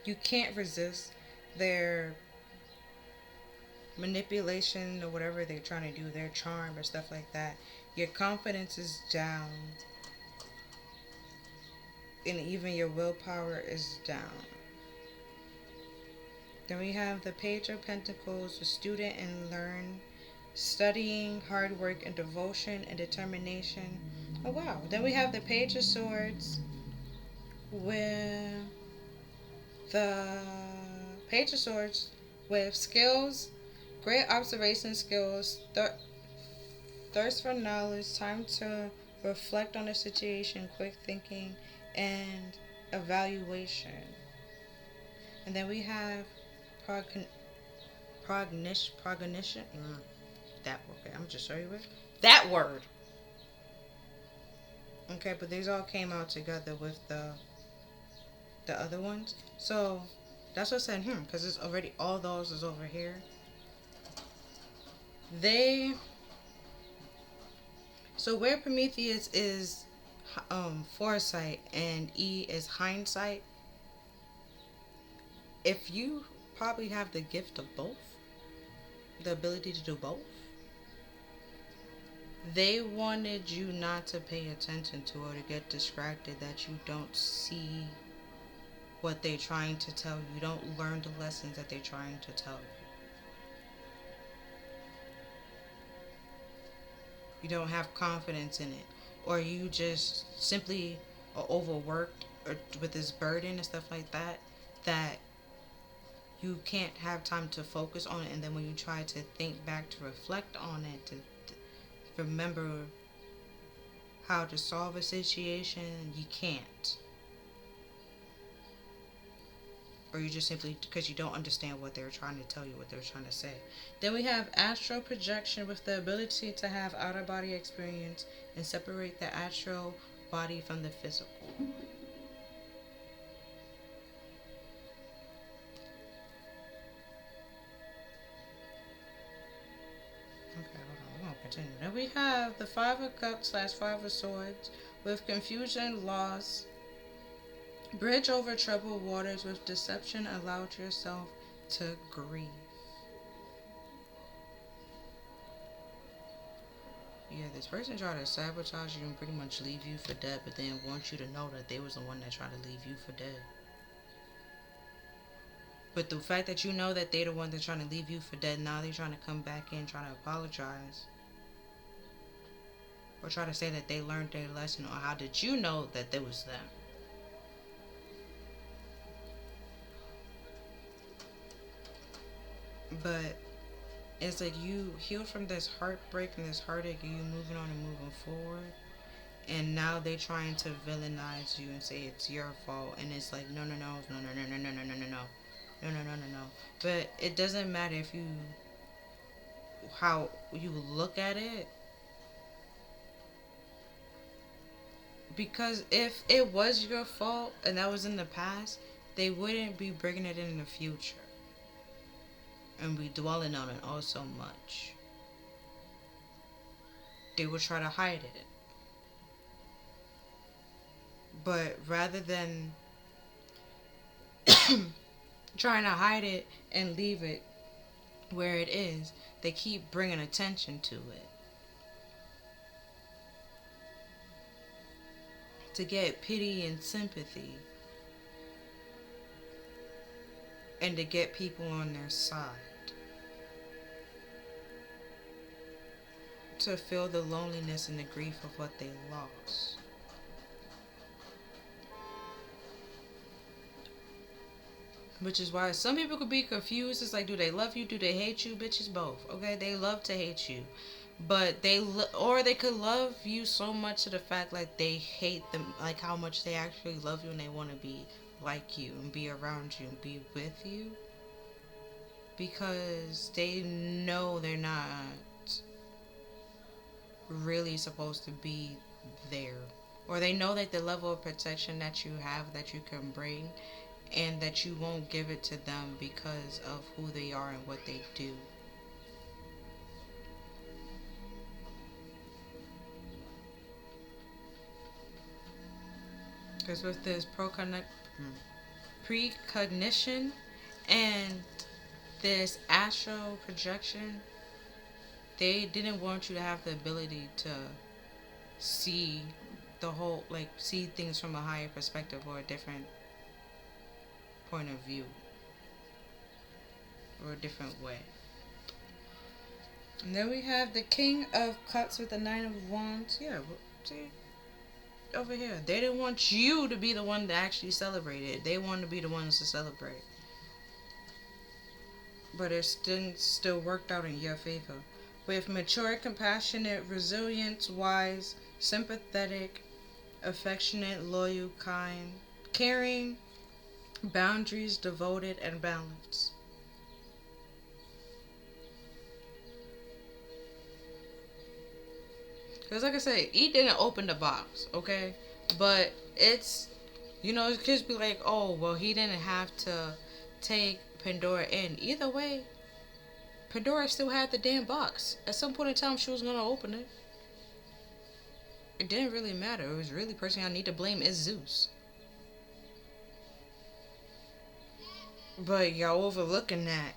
you can't resist their manipulation or whatever they're trying to do, their charm or stuff like that. Your confidence is down, and even your willpower is down. Then we have the Page of Pentacles, the student and learn, studying, hard work, and devotion and determination. Oh wow. Then we have the Page of Swords with the Page of Swords with skills, great observation skills, thirst for knowledge, time to reflect on the situation, quick thinking, and evaluation. And then we have prognition. That okay, I'm just show you it. That word. Okay, but these all came out together with the other ones. So that's what I said, because it's already all those is over here. They So where Prometheus is foresight and E is hindsight, if you probably have the gift of both, the ability to do both, they wanted you not to pay attention to or to get distracted, that you don't see what they're trying to tell you. You don't learn the lessons that they're trying to tell you. You don't have confidence in it, or you just simply are overworked or with this burden and stuff like that, that you can't have time to focus on it. And then when you try to think back, to reflect on it, to remember how to solve a situation, you can't. Or you just simply, because you don't understand what they're trying to tell you, what they're trying to say. Then we have astral projection with the ability to have outer body experience and separate the astral body from the physical. Okay, hold on, we're gonna continue. Then we have the Five of Cups / Five of Swords with confusion, loss, bridge over troubled waters with deception, allow yourself to grief. Yeah, this person tried to sabotage you and pretty much leave you for dead, but then want you to know that they was the one that tried to leave you for dead. But the fact that you know that they the one that's trying to leave you for dead, now they're trying to come back in, trying to apologize. Or try to say that they learned their lesson, or how did you know that it was them? But it's like you healed from this heartbreak and this heartache, and you moving on and moving forward. And now they trying to villainize you and say it's your fault. And it's like, no, no, no, no, no, no, no, no, no, no, no, no. No, no, no, no, no. But it doesn't matter if you, how you look at it. Because if it was your fault and that was in the past, they wouldn't be bringing it in the future. And be dwelling on it all so much. They would try to hide it. But rather than trying to hide it and leave it where it is, they keep bringing attention to it. To get pity and sympathy. And to get people on their side. To feel the loneliness and the grief of what they lost. Which is why some people could be confused. It's like, do they love you? Do they hate you? Bitches, both. Okay, they love to hate you, but or they could love you so much to the fact like they hate them, like how much they actually love you and they want to be like you and be around you and be with you, because they know they're not really supposed to be there, or they know that the level of protection that you have, that you can bring, and that you won't give it to them because of who they are and what they do. Because with this precognition and this astral projection, they didn't want you to have the ability to see the whole, like, see things from a higher perspective or a different point of view or a different way. And then we have the King of Cups with the Nine of Wands. Yeah, see, over here, they didn't want you to be the one to actually celebrate it. They wanted to be the ones to celebrate, but it still worked out in your favor. With mature, compassionate, resilient, wise, sympathetic, affectionate, loyal, kind, caring, boundaries, devoted, and balanced. Because like I said, he didn't open the box, okay? But it's, kids be like, oh, well, he didn't have to take Pandora in. Either way, Pandora still had the damn box. At some point in time, she was going to open it. It didn't really matter. It was really, the person I need to blame is Zeus. But y'all overlooking that.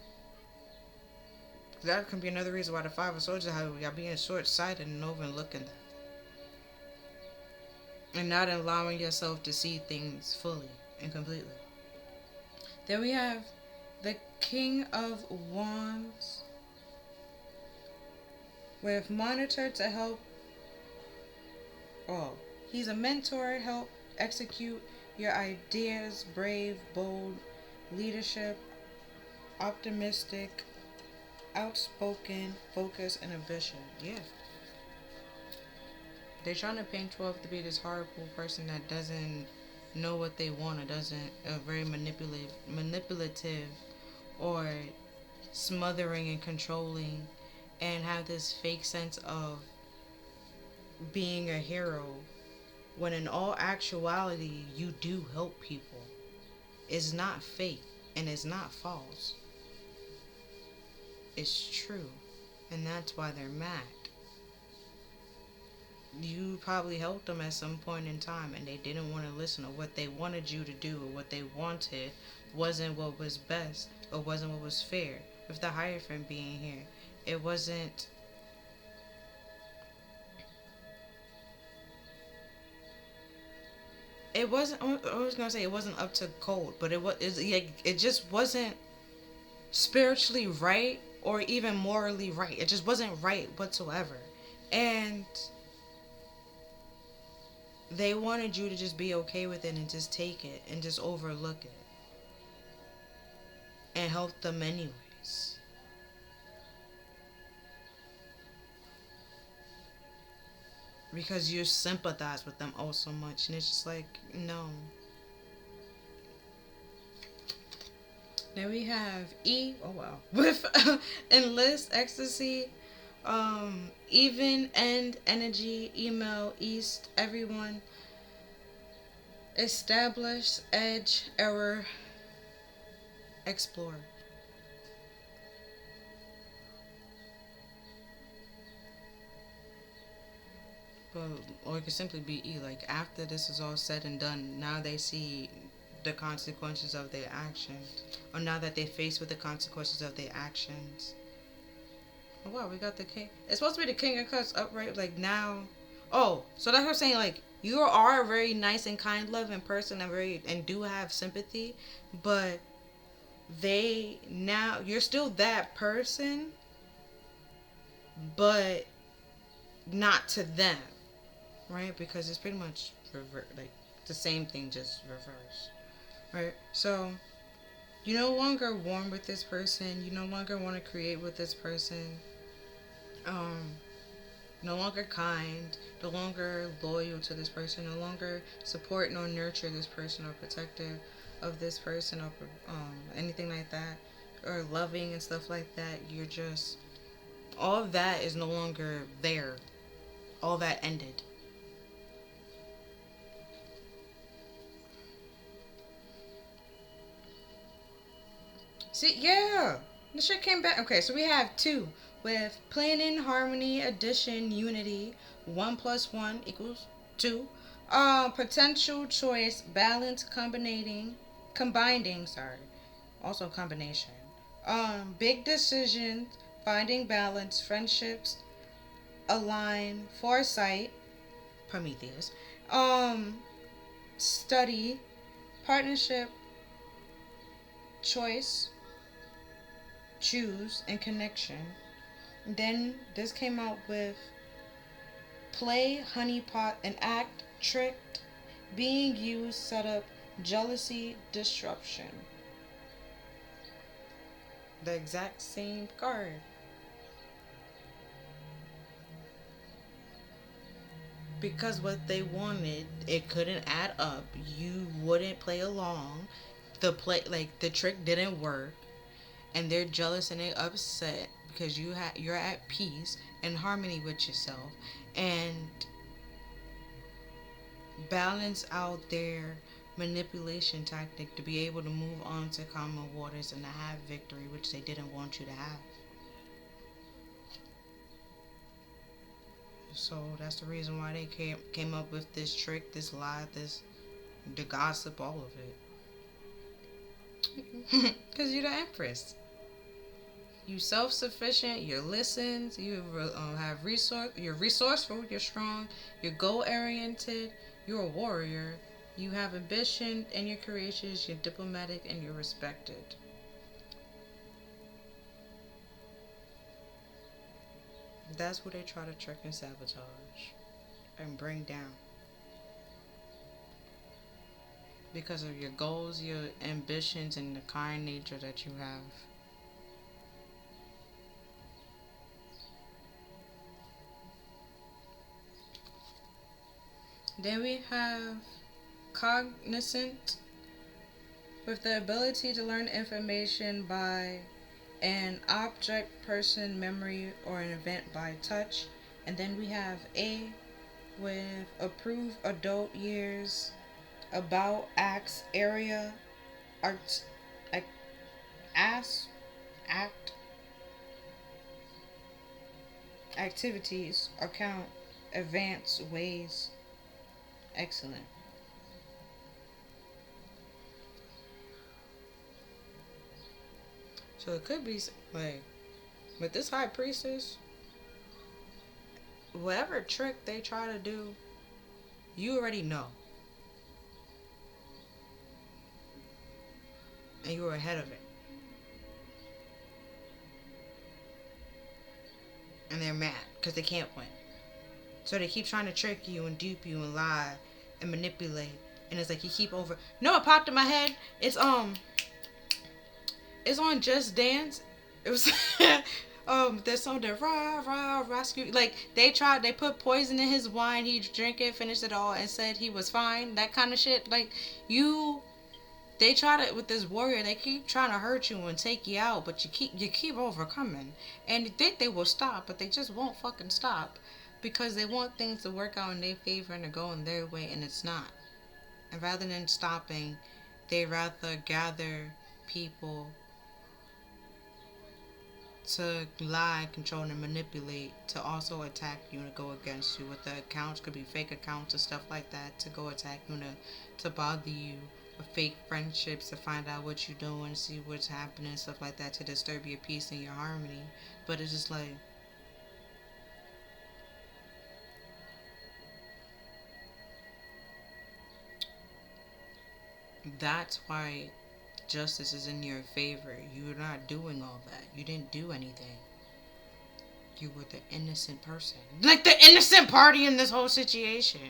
That can be another reason why the Five of Swords, how y'all being short-sighted and overlooking that. And not allowing yourself to see things fully and completely. Then we have the King of Wands with monitor to help. Oh, he's a mentor, help execute your ideas, brave, bold, leadership, optimistic, outspoken, focused, and ambition. Yeah. They're trying to paint you off to be this horrible person that doesn't know what they want, or doesn't, very manipulative, or smothering and controlling, and have this fake sense of being a hero, when in all actuality you do help people. It's not fake and it's not false. It's true, and that's why they're mad. you probably helped them at some point in time and they didn't want to listen, or what they wanted you to do or what they wanted wasn't what was best or wasn't what was fair. With the Hierophant being here, it wasn't. It wasn't. I was gonna say it wasn't up to code, but it just wasn't spiritually right or even morally right. It just wasn't right whatsoever, and they wanted you to just be okay with it and just take it and just overlook it and help them anyways. Because you sympathize with them oh so much, and it's just like, no. Then we have E. Oh wow, with enlist ecstasy, even end energy, email east, everyone, establish edge, error, explore. But or it could simply be E. Like after this is all said and done, now they see the consequences of their actions, or now that they're faced with the consequences of their actions. Oh wow, we got the king. It's supposed to be the king of cups upright. Like now, oh, so that's what I'm saying. Like you are a very nice and kind, loving person, and very and do have sympathy, but they now you're still that person, but not to them, right? Because it's pretty much like the same thing, just reverse, right? So you no longer warm with this person. You no longer want to create with this person. Um, no longer kind, no longer loyal to this person, no longer support nor nurture this person or protective of this person or anything like that, or loving and stuff like that. You're just, all of that is no longer there. All that ended. See, yeah, the shit came back. Okay, so we have two with planning, harmony, addition, unity. One plus one equals two. Potential choice, balance, combining. Sorry, also combination. Big decisions, finding balance, friendships, align, foresight, Prometheus. Um, study, partnership, choice, choose, and connection. Then this came out with play, honeypot, and act, tricked, being used, setup, jealousy, disruption. The exact same card. Because what they wanted, it couldn't add up. You wouldn't play along. Like the trick didn't work, and they're jealous and they're upset because you're at peace and harmony with yourself, and balance out their manipulation tactic to be able to move on to calmer waters and to have victory, which they didn't want you to have. So that's the reason why they came up with this trick, this lie, this the gossip, all of it. Because you're the empress. You self-sufficient. You listen. You have resource. You're resourceful. You're strong. You're goal-oriented. You're a warrior. You have ambition and you're courageous. You're diplomatic and you're respected. That's who they try to trick and sabotage and bring down because of your goals, your ambitions, and the kind nature that you have. Then we have cognizant, with the ability to learn information by an object, person, memory, or an event by touch. And then we have A, with approved adult years, about, acts, area, art, ac- ask, act, activities, account, advanced ways. Excellent. So it could be like with this high priestess, whatever trick they try to do, you already know, and you were ahead of it, and they're mad because they can't win. So they keep trying to trick you and dupe you and lie and manipulate, and it's like you keep over. No, it popped in my head. It's on Just Dance. It was there's some that rah rah rescue. Like they put poison in his wine. He drank it, finished it all, and said he was fine. That kind of shit. Like you, they try to with this warrior. They keep trying to hurt you and take you out, but you keep overcoming. And you think they will stop, but they just won't fucking stop, because they want things to work out in their favor and to go in their way, and it's not. And rather than stopping, they rather gather people to lie, control, and manipulate, to also attack you and go against you. With the accounts, could be fake accounts and stuff like that, to go attack you and to bother you. With fake friendships, to find out what you're doing, see what's happening, stuff like that, to disturb your peace and your harmony. But it's just like, that's why justice is in your favor. You're not doing all that. You didn't do anything. You were the innocent person. Like the innocent party in this whole situation.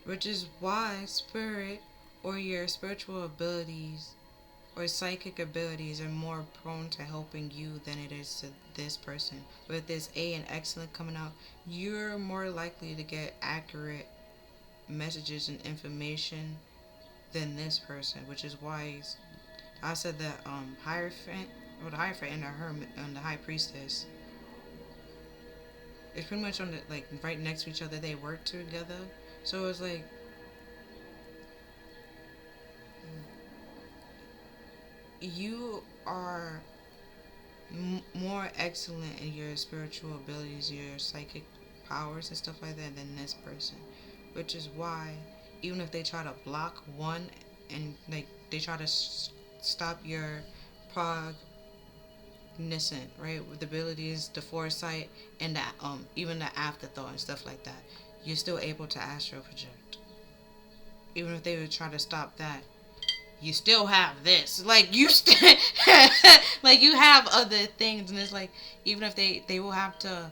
Which is why spirit or your spiritual abilities or psychic abilities are more prone to helping you than it is to this person. With this A and excellent coming out, you're more likely to get accurate messages and information than this person, which is why I said that Hierophant, or the Hierophant and the Hermit and the High Priestess, it's pretty much on the like right next to each other. They work together, so it's like you are more excellent in your spiritual abilities, your psychic powers and stuff like that than this person, which is why even if they try to block one and like they try to stop your cognizant, right, with the abilities, the foresight, and that even the afterthought and stuff like that, you're still able to astral project. Even if they would try to stop that, you still have this. Like you like you have other things, and it's like even if they will have to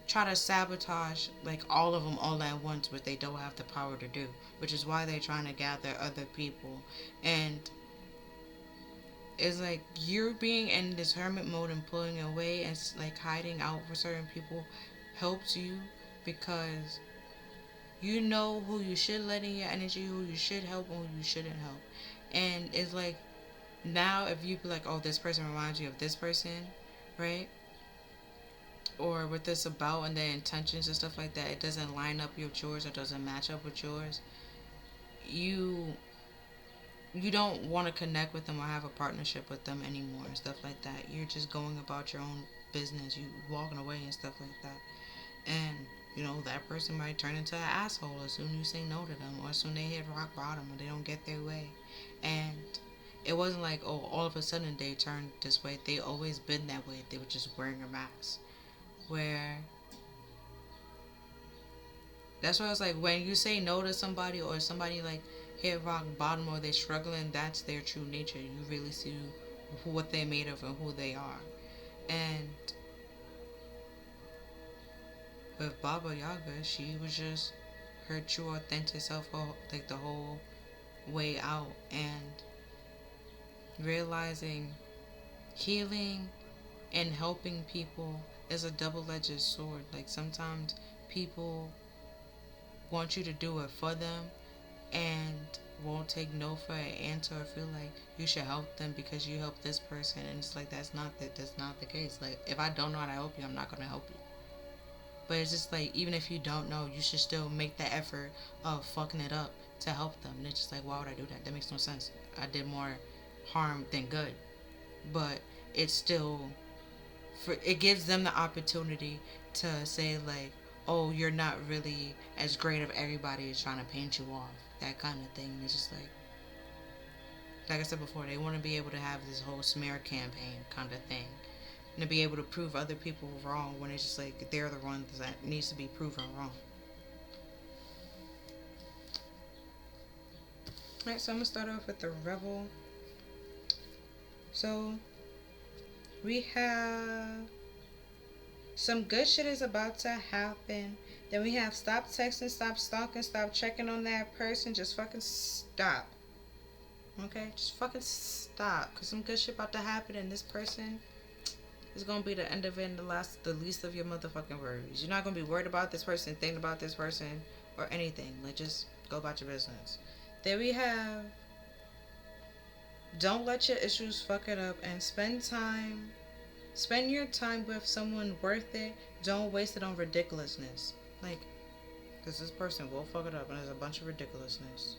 try to sabotage like all of them all at once, but they don't have the power to do, which is why they're trying to gather other people. And it's like you're being in this hermit mode and pulling away and like hiding out for certain people helps you, because you know who you should let in your energy, who you should help, and who you shouldn't help. And it's like now if you be like, oh, this person reminds you of this person, right? Or with this about and their intentions and stuff like that, it doesn't line up with yours or doesn't match up with yours. You you don't want to connect with them or have a partnership with them anymore and stuff like that. You're just going about your own business. You walking away and stuff like that. And that person might turn into an asshole as soon as you say no to them, or as soon as they hit rock bottom or they don't get their way. And it wasn't like, oh, all of a sudden they turned this way. They always been that way. They were just wearing a mask. Where that's why I was like, when you say no to somebody or somebody like hit rock bottom or they're struggling, that's their true nature. You really see what they're made of and who they are. And with Baba Yaga, she was just her true authentic self, like the whole way out. And realizing healing and helping people is a double-edged sword. Like sometimes people want you to do it for them and won't take no for an answer or feel like you should help them because you helped this person, and it's like that's not the case. Like if I don't know how to help you, I'm not gonna help you. But it's just like even if you don't know, you should still make the effort of fucking it up to help them. And it's just like, why would I do that? That makes no sense. I did more harm than good. But it's still for it gives them the opportunity to say like, oh, you're not really as great if everybody is trying to paint you off. That kind of thing. It's just like I said before, they want to be able to have this whole smear campaign kind of thing, and to be able to prove other people wrong when it's just like they're the ones that needs to be proven wrong. All right, so I'm gonna start off with the rebel. So we have some good shit is about to happen. Then we have stop texting, stop stalking, stop checking on that person. Just fucking stop. Okay? Just fucking stop. Cause some good shit about to happen and this person is gonna be the end of it and the least of your motherfucking worries. You're not gonna be worried about this person, thinking about this person, or anything. Like just go about your business. Then we have don't let your issues fuck it up and spend your time with someone worth it. Don't waste it on ridiculousness. Like, because this person will fuck it up and there's a bunch of ridiculousness.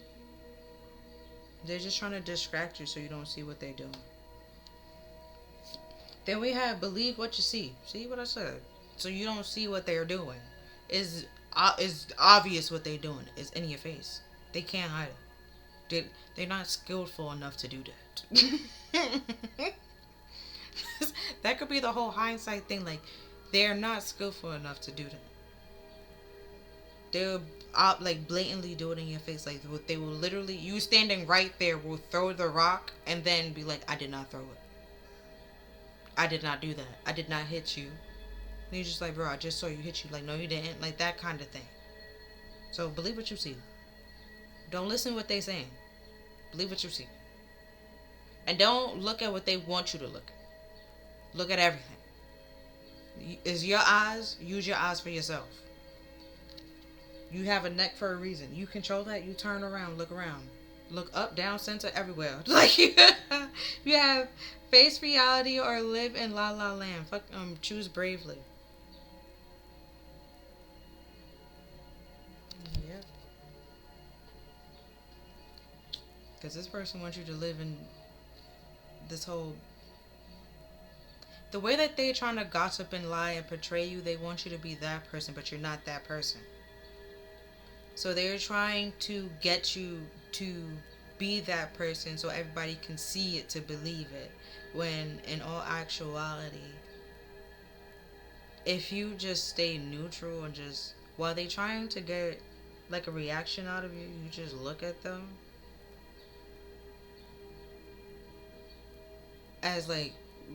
They're just trying to distract you so you don't see what they're doing. Then we have believe what you see. See what I said? So you don't see what they're doing. Is obvious what they're doing. It's in your face. They can't hide it. They're not skillful enough to do that. That could be the whole hindsight thing. Like, they're not skillful enough to do that. They'll like blatantly do it in your face. Like they will literally, you standing right there will throw the rock and then be like, I did not throw it. I did not do that. I did not hit you. And you're just like, bro, I just saw you hit you. Like, no, you didn't. Like that kind of thing. So believe what you see. Don't listen to what they're saying. Believe what you see. And don't look at what they want you to look at. Look at everything. Is your eyes? Use your eyes for yourself. You have a neck for a reason. You control that. You turn around. Look around. Look up, down, center, everywhere. Like you have face reality or live in la la land. Fuck. Choose bravely. Yeah. Because this person wants you to live in this whole. The way that they're trying to gossip and lie and portray you, they want you to be that person, but you're not that person. So they're trying to get you to be that person so everybody can see it to believe it. When in all actuality, if you just stay neutral and just, while they trying to get like a reaction out of you, you just look at them as like,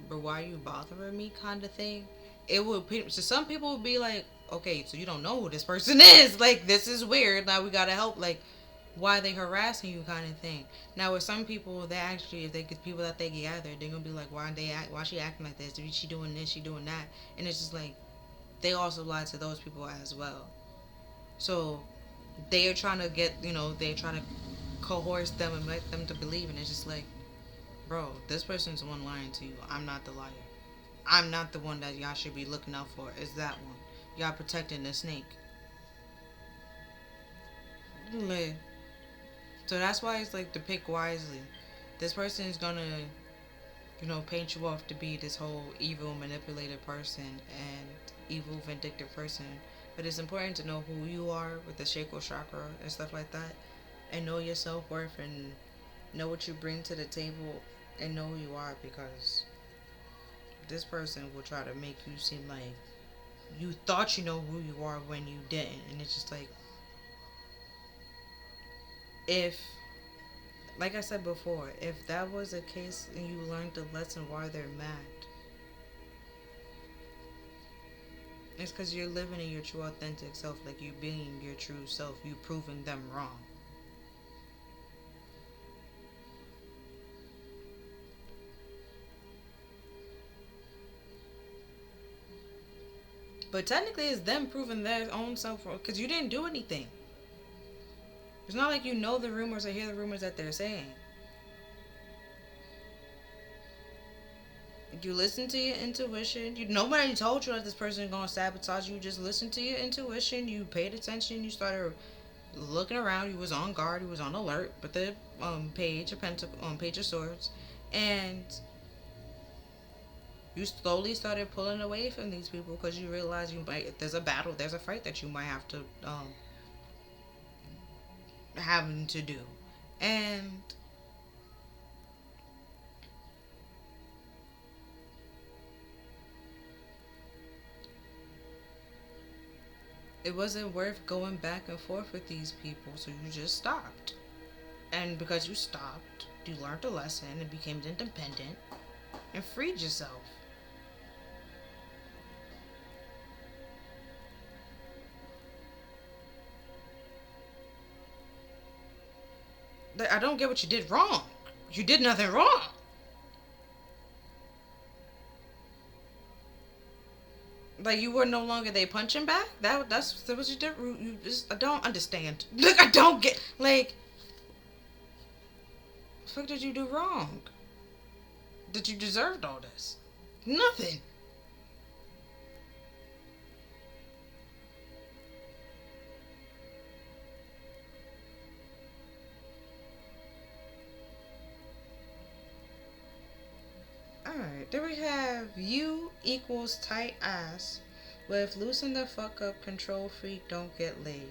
but why are you bothering me kind of thing. It would, so some people would be like, okay, so you don't know who this person is. Like, this is weird. Now we gotta help. Like, why they harassing you kind of thing. Now with some people, they actually, if they get people that they gather, they're gonna be like, why she acting like this? She doing this, she doing that. And it's just like, they also lie to those people as well. So they are trying to get, they're trying to coerce them and make them to believe. And it's just like, bro, this person's the one lying to you. I'm not the liar. I'm not the one that y'all should be looking out for. It's that one. Y'all protecting the snake. So that's why it's like to pick wisely. This person is gonna, paint you off to be this whole evil, manipulated person and evil, vindictive person. But it's important to know who you are with the Sacred chakra and stuff like that, and know your self-worth and know what you bring to the table and know who you are, because this person will try to make you seem like you thought you know who you are when you didn't. And it's just like, if, like I said before, if that was the case and you learned the lesson why they're mad, it's because you're living in your true authentic self. Like, you being your true self, you proving them wrong. But technically it's them proving their own self wrong, because you didn't do anything. It's not like you know the rumors or hear the rumors that they're saying. You listen to your intuition. Nobody told you that this person is gonna sabotage you. You just listen to your intuition. You paid attention. You started looking around. You was on guard. You was on alert. But the page of swords, and You slowly started pulling away from these people because you realize you might, there's a battle, there's a fight that you might have to having to do, and it wasn't worth going back and forth with these people, so you just stopped. And because you stopped, you learned a lesson and became independent and freed yourself. Like, I don't get what you did wrong. You did nothing wrong. Like, you were no longer they punching back. That was you did. You just, I don't understand. Like, I don't get, like, what the fuck did you do wrong? That you deserved all this? Nothing. Alright, there we have you equals tight ass with loosen the fuck up, control freak, don't get laid.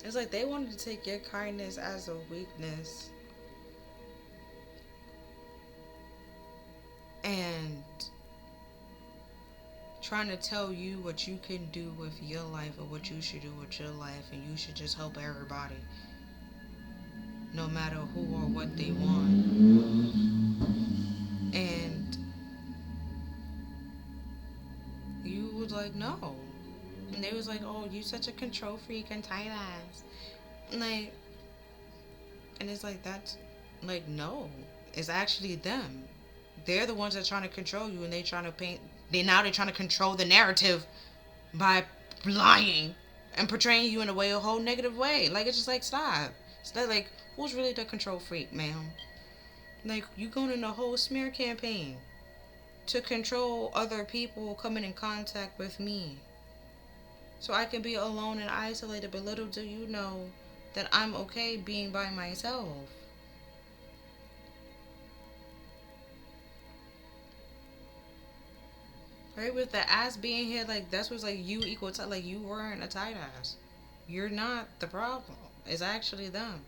It's like they wanted to take your kindness as a weakness and trying to tell you what you can do with your life or what you should do with your life, and you should just help everybody no matter who or what they want. And you was like, no. And they was like, oh, you such a control freak and tight ass. Like, and it's like, that's like, no, it's actually them. They're the ones that are trying to control you, and they trying to paint, they're trying to control the narrative by lying and portraying you in a whole negative way. Like, it's just like, stop. It's like, who's really the control freak, ma'am? Like, you going in a whole smear campaign to control other people coming in contact with me, so I can be alone and isolated. But little do you know that I'm okay being by myself. Right, with the ass being here, like, that's what's like, you equal to, like, you weren't a tight ass. You're not the problem. It's actually them.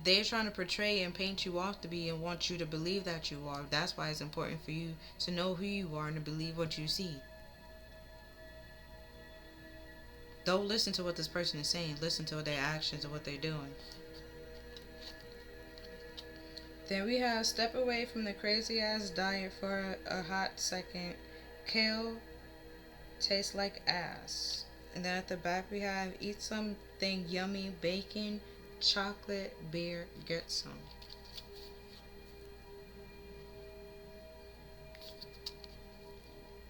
They're trying to portray and paint you off to be and want you to believe that you are. That's why it's important for you to know who you are and to believe what you see. Don't listen to what this person is saying. Listen to their actions and what they're doing. Then we have step away from the crazy ass diet for a hot second. Kale tastes like ass. And then at the back we have eat something yummy, bacon, chocolate, beer, get some.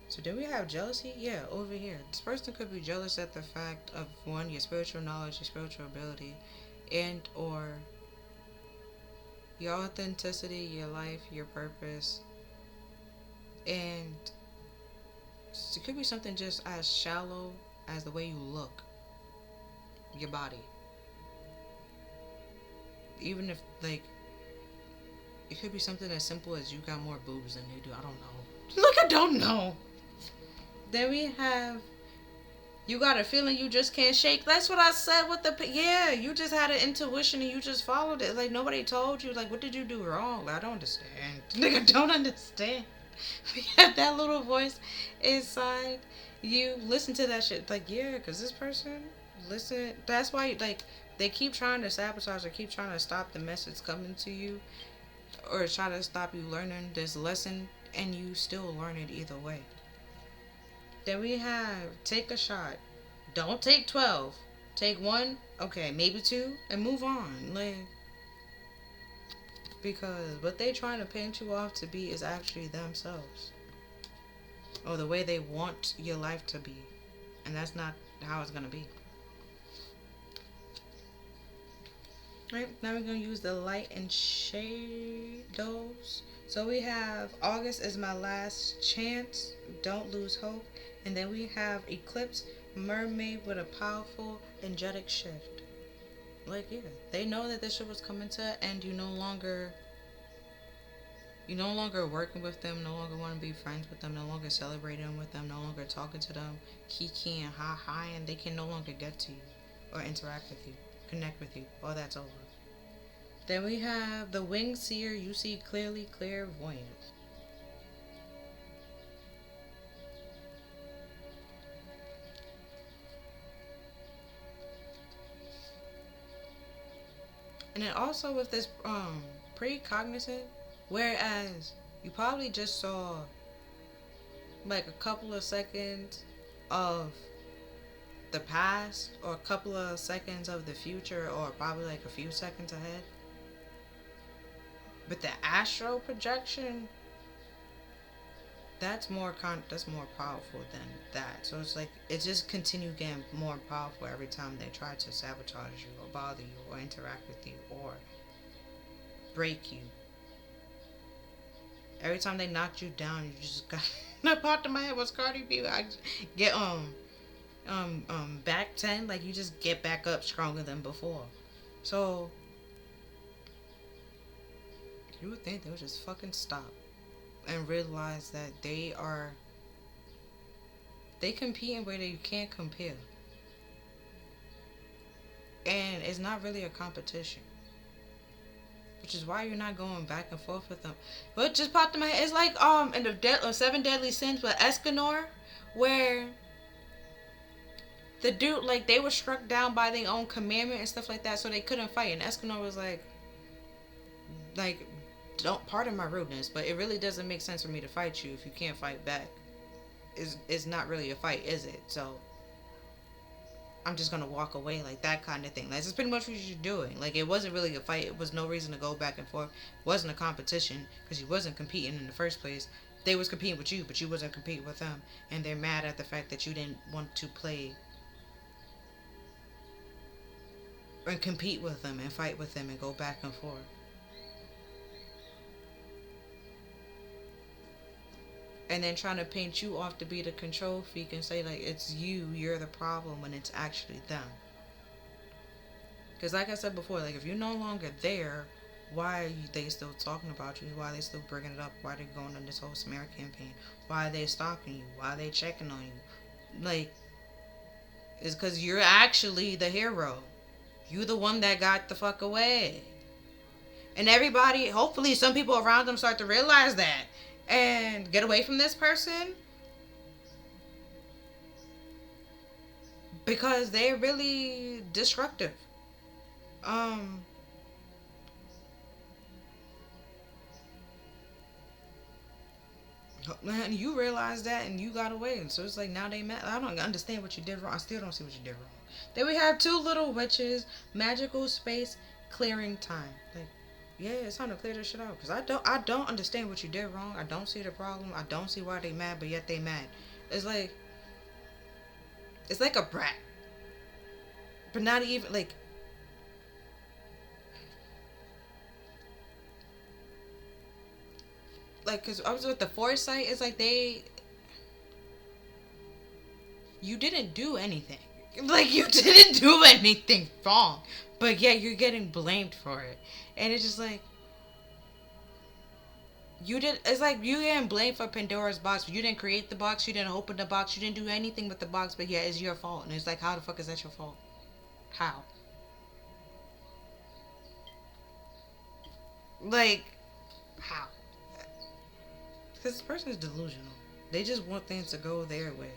So do we have jealousy? Yeah, over here. This person could be jealous at the fact of, one, your spiritual knowledge, your spiritual ability, and or your authenticity, your life, your purpose. And it could be something just as shallow as the way you look, your body. Even if, like, it could be something as simple as you got more boobs than they do. I don't know. Look, I don't know. Then we have, you got a feeling you just can't shake. That's what I said with the, yeah, you just had an intuition and you just followed it. Like, nobody told you. Like, what did you do wrong? I don't understand. Like, I don't understand. We have that little voice inside you. Listen to that shit. Like, yeah, because this person, listen. That's why, like, they keep trying to sabotage or keep trying to stop the message coming to you, or try to stop you learning this lesson, and you still learn it either way. Then we have take a shot. Don't take 12. Take one, okay, maybe two, and move on. Like, because what they trying to paint you off to be is actually themselves. Or the way they want your life to be. And that's not how it's going to be. Right, now we're going to use the light and shadows. So we have August is my last chance. Don't lose hope. And then we have Eclipse, mermaid with a powerful, energetic shift. Like, yeah, they know that this shit was coming to an end. You no longer working with them, no longer want to be friends with them, no longer celebrating with them, no longer talking to them, kiki and hi, and they can no longer get to you or interact with you, connect with you. All that's over. Then we have the winged seer. You see clearly, clairvoyant. And then also with this precognitive, whereas you probably just saw like a couple of seconds of the past or a couple of seconds of the future or probably like a few seconds ahead. But the astral projection, that's more powerful than that. So it's like it just continue getting more powerful every time they try to sabotage you or bother you or interact with you or break you. Every time they knocked you down, you just got that popped in my head was Cardi B. I get back 10, like you just get back up stronger than before. So you would think they would just fucking stop and realize that they compete in where they can't compare. And it's not really a competition. Which is why you're not going back and forth with them. But just popped in my head. It's like in the Seven Deadly Sins with Escanor, where the dude, like, they were struck down by their own commandment and stuff like that, so they couldn't fight. And Escanor was like, don't pardon my rudeness, but it really doesn't make sense for me to fight you if you can't fight back. It's not really a fight, is it? So I'm just gonna walk away, like that kind of thing. That's just pretty much what you're doing. Like, it wasn't really a fight. It was no reason to go back and forth. It wasn't a competition because you wasn't competing in the first place. They was competing with you, but you wasn't competing with them, and they're mad at the fact that you didn't want to play and compete with them and fight with them and go back and forth. And then trying to paint you off to be the control freak and say like it's you're the problem when it's actually them. Because like I said before, like if you're no longer there, why are they still talking about you? Why are they still bringing it up? Why are they going on this whole smear campaign? Why are they stalking you? Why are they checking on you? Like, it's because you're actually the hero. You the one that got the fuck away. And everybody, hopefully some people around them start to realize that and get away from this person because they're really destructive. Um Man, you realized that and you got away, and so it's like now they mad. I don't understand what you did wrong. I still don't see what you did wrong. Then we have two little witches, magical space, clearing time. Like, yeah, it's time to clear this shit out because I don't understand what you did wrong. I don't see the problem. I don't see why they mad, but yet they mad. It's like a brat, but not even like because I was with the foresight. It's like you didn't do anything. Like, you didn't do anything wrong. But yet you're getting blamed for it. And it's just like, it's like you getting blamed for Pandora's box. You didn't create the box. You didn't open the box. You didn't do anything with the box. But yeah, it's your fault. And it's like, how the fuck is that your fault? How? Like, how? Because this person is delusional. They just want things to go their way.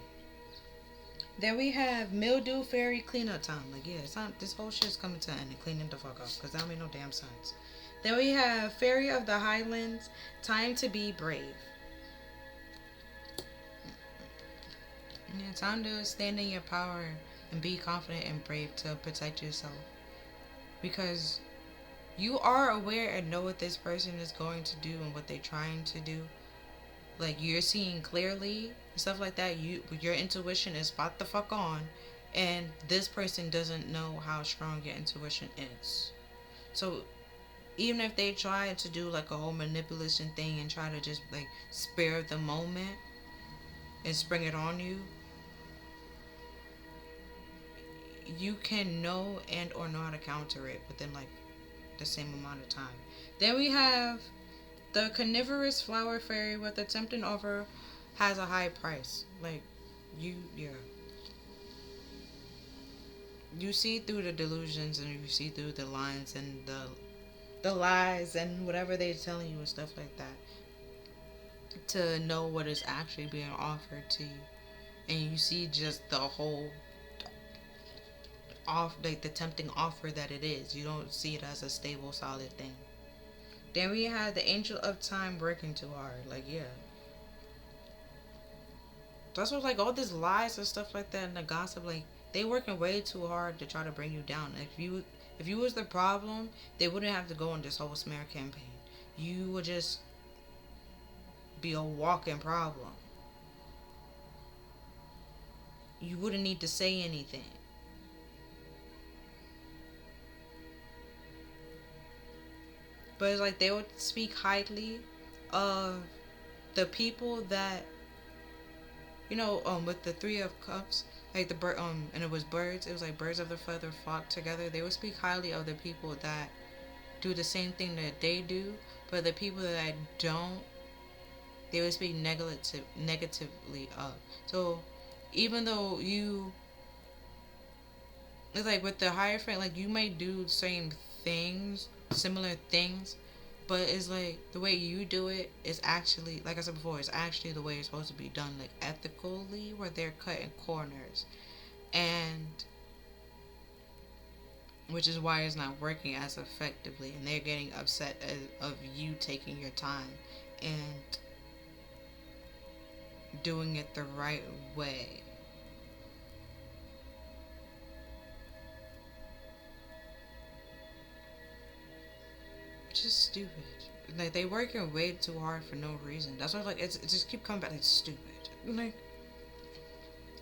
Then we have mildew fairy cleanup time. Like, yeah, it's not, this whole shit's coming to an end and cleaning the fuck up because that don't make no damn sense. Then we have fairy of the highlands, time to be brave. Yeah, time to stand in your power and be confident and brave to protect yourself because you are aware and know what this person is going to do and what they're trying to do. Like, you're seeing clearly and stuff like that. Your intuition is spot the fuck on, and this person doesn't know how strong your intuition is. So even if they try to do like a whole manipulation thing and try to just like spare the moment and spring it on you, you can know and or know how to counter it within like the same amount of time. Then we have the carnivorous flower fairy with a tempting offer has a high price. Like yeah. You see through the delusions and you see through the lines and the lies and whatever they're telling you and stuff like that to know what is actually being offered to you. And you see just the whole off like the tempting offer that it is. You don't see it as a stable, solid thing. Then we have the angel of time working too hard. Like yeah, that's what like all this lies and stuff like that and the gossip. Like they working way too hard to try to bring you down. If you was the problem, they wouldn't have to go on this whole smear campaign. You would just be a walking problem. You wouldn't need to say anything. But it's like they would speak highly of the people that with the three of cups, like the bird, and it was birds. It was like birds of the feather flock together. They would speak highly of the people that do the same thing that they do, but the people that don't, they would speak negatively of. So, even though it's like with the higher friend, like you may do the same things, similar things, but it's like the way you do it is actually, like I said before, it's actually the way it's supposed to be done, like ethically, where they're cutting corners, and which is why it's not working as effectively, and they're getting upset of you taking your time and doing it the right way. Just stupid. Like they working way too hard for no reason. That's why like it just keep coming back. It's stupid. Like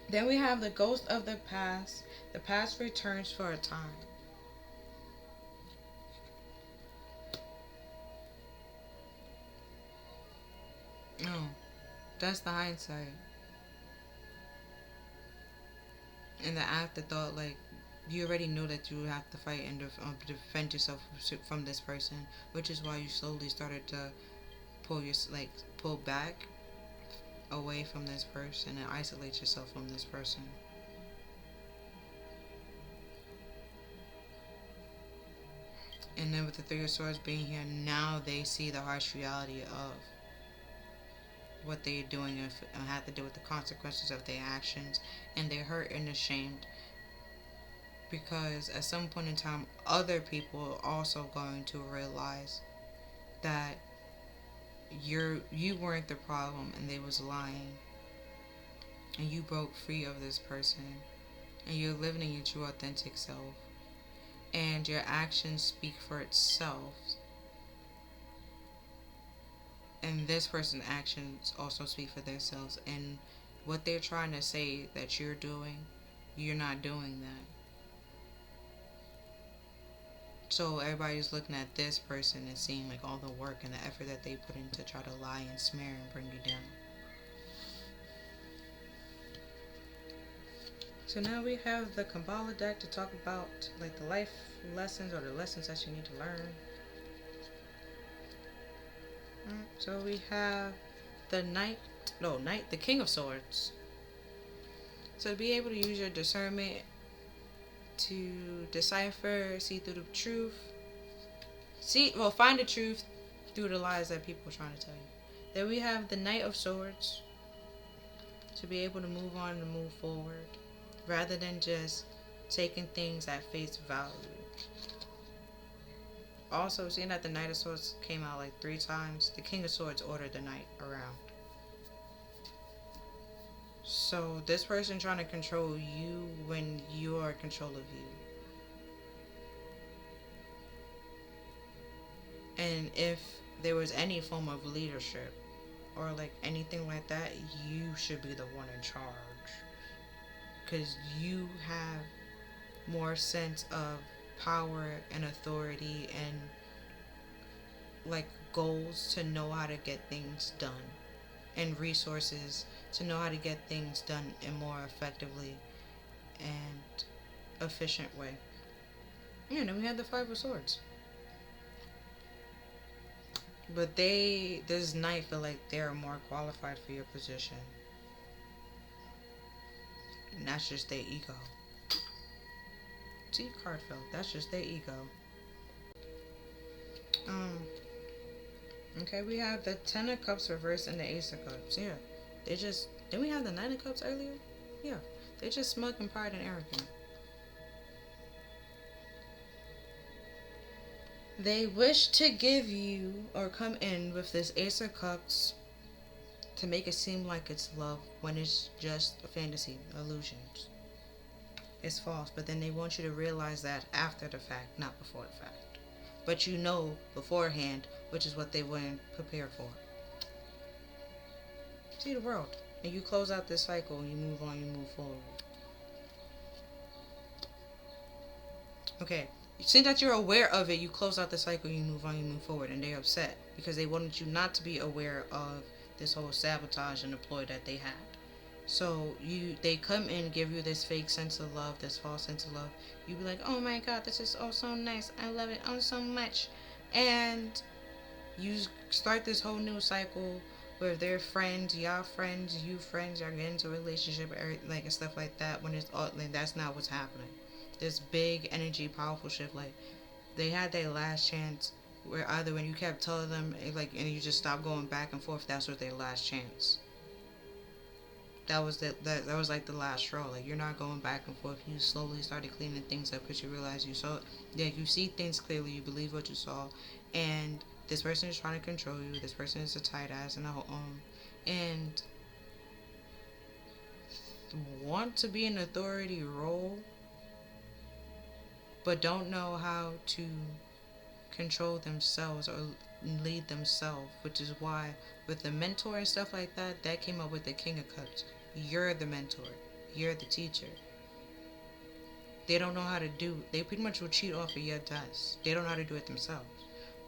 then we have the ghost of the past. The past returns for a time. No, that's the hindsight and the afterthought. Like you already know that you have to fight and defend yourself from this person, which is why you slowly started to pull back away from this person and isolate yourself from this person. And then with the Three of Swords being here, now they see the harsh reality of what they're doing and have to deal with the consequences of their actions, and they're hurt and ashamed because at some point in time, other people are also going to realize that you weren't the problem and they was lying, and you broke free of this person, and you're living in your true authentic self, and your actions speak for itself, and this person's actions also speak for themselves, and what they're trying to say that you're doing, you're not doing that. So everybody's looking at this person and seeing like all the work and the effort that they put in to try to lie and smear and bring you down. So now we have the Kabbalah deck to talk about like the life lessons or the lessons that you need to learn. So we have the the King of Swords. So to be able to use your discernment to decipher, see through the truth, find the truth through the lies that people are trying to tell you. Then we have the Knight of Swords to be able to move on and move forward rather than just taking things at face value. Also, seeing that the Knight of Swords came out like 3 times, the King of Swords ordered the Knight around. So this person trying to control you when you are in control of you. And if there was any form of leadership or like anything like that, you should be the one in charge. Because you have more sense of power and authority and like goals to know how to get things done, and resources to know how to get things done and more effectively, and efficient way. Yeah, and then we had the Five of Swords. But this knight feel like they're more qualified for your position. And that's just their ego. See, card fell. That's just their ego. Um, okay, we have the Ten of Cups reversed and the Ace of Cups. Yeah. They just, didn't we have the Nine of Cups earlier? Yeah. They just smug and pride and arrogant. They wish to give you or come in with this Ace of Cups to make it seem like it's love when it's just a fantasy, illusions. It's false, but then they want you to realize that after the fact, not before the fact. But you know beforehand, which is what they weren't prepared for. See the world. And you close out this cycle and you move on, you move forward. Okay. Since that you're aware of it, you close out the cycle, you move on, you move forward, and they're upset because they wanted you not to be aware of this whole sabotage and the ploy that they had. So they come in, give you this fake sense of love, this false sense of love. You be like, oh my god, this is oh so nice, I love it oh so much, and you start this whole new cycle where they're friends, y'all friends, you friends, y'all get into a relationship, like and stuff like that. When it's all like that's not what's happening. This big energy, powerful shift. Like they had their last chance, where either when you kept telling them like, and you just stopped going back and forth, that's what their last chance. That was like the last straw. Like you're not going back and forth. You slowly started cleaning things up because you realize you saw. Yeah, you see things clearly. You believe what you saw, and this person is trying to control you. This person is a tight ass and a and want to be an authority role, but don't know how to control themselves or lead themselves, which is why with the mentor and stuff like that, that came up with the King of Cups. You're the mentor. You're the teacher. They don't know how to do. They pretty much will cheat off of your test. They don't know how to do it themselves,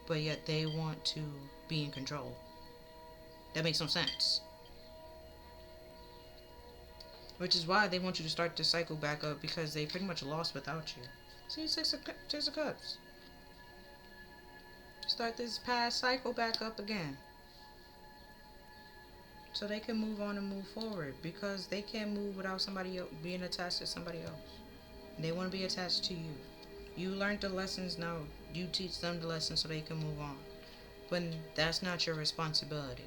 but yet they want to be in control. That makes no sense. Which is why they want you to start the cycle back up because they pretty much lost without you. See, Six of Cups. Start this past cycle back up again. So they can move on and move forward because they can't move without somebody else being attached to somebody else. They want to be attached to you. You learned the lessons, now you teach them the lessons so they can move on. But that's not your responsibility.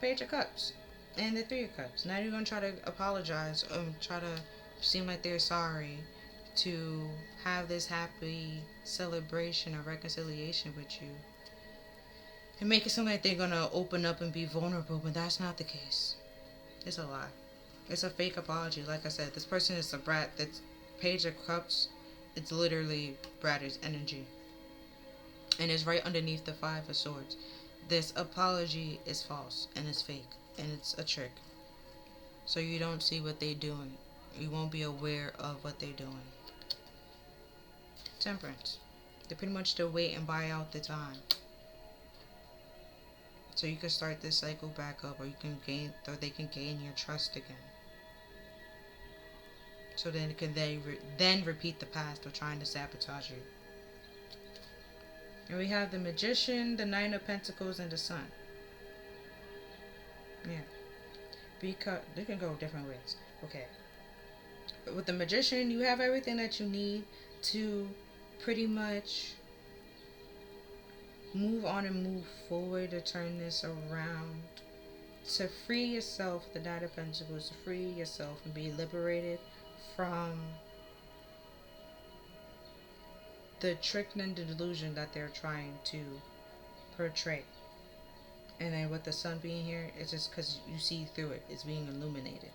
Page of Cups and the Three of Cups. Now you're going to try to apologize or try to seem like they're sorry to have this happy celebration or reconciliation with you and make it seem like they're going to open up and be vulnerable, but that's not the case. It's a lie. It's a fake apology. Like I said, this person is a brat. That's Page of Cups. It's literally brattish energy. And it's right underneath the Five of Swords. This apology is false and it's fake and it's a trick. So you don't see what they're doing. You won't be aware of what they're doing. Temperance. They pretty much to wait and buy out the time. So you can start this cycle back up, or you can gain, or they can gain your trust again. So then can they then repeat the past of trying to sabotage you. And we have the Magician, the Nine of Pentacles, and the Sun. Yeah. Because they can go different ways. Okay. With the Magician, you have everything that you need to pretty much move on and move forward to turn this around. To free yourself, the Knight of Pentacles, to free yourself and be liberated from the trick and the delusion that they're trying to portray. And then with the Sun being here, it's just because you see through it. It's being illuminated.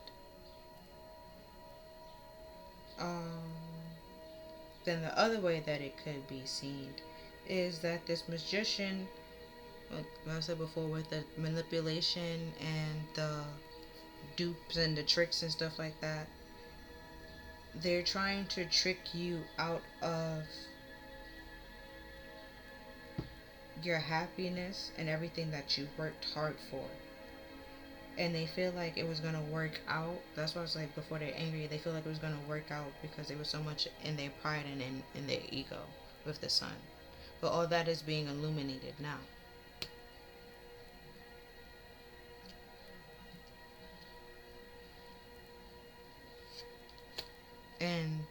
Then the other way that it could be seen is that this Magician, like I said before, with the manipulation and the dupes and the tricks and stuff like that, they're trying to trick you out of your happiness and everything that you worked hard for. and they feel like it was gonna work out. That's why it's like before they're angry, they feel like it was gonna work out because they were so much in their pride and in their ego with the sun. But all that is being illuminated now. And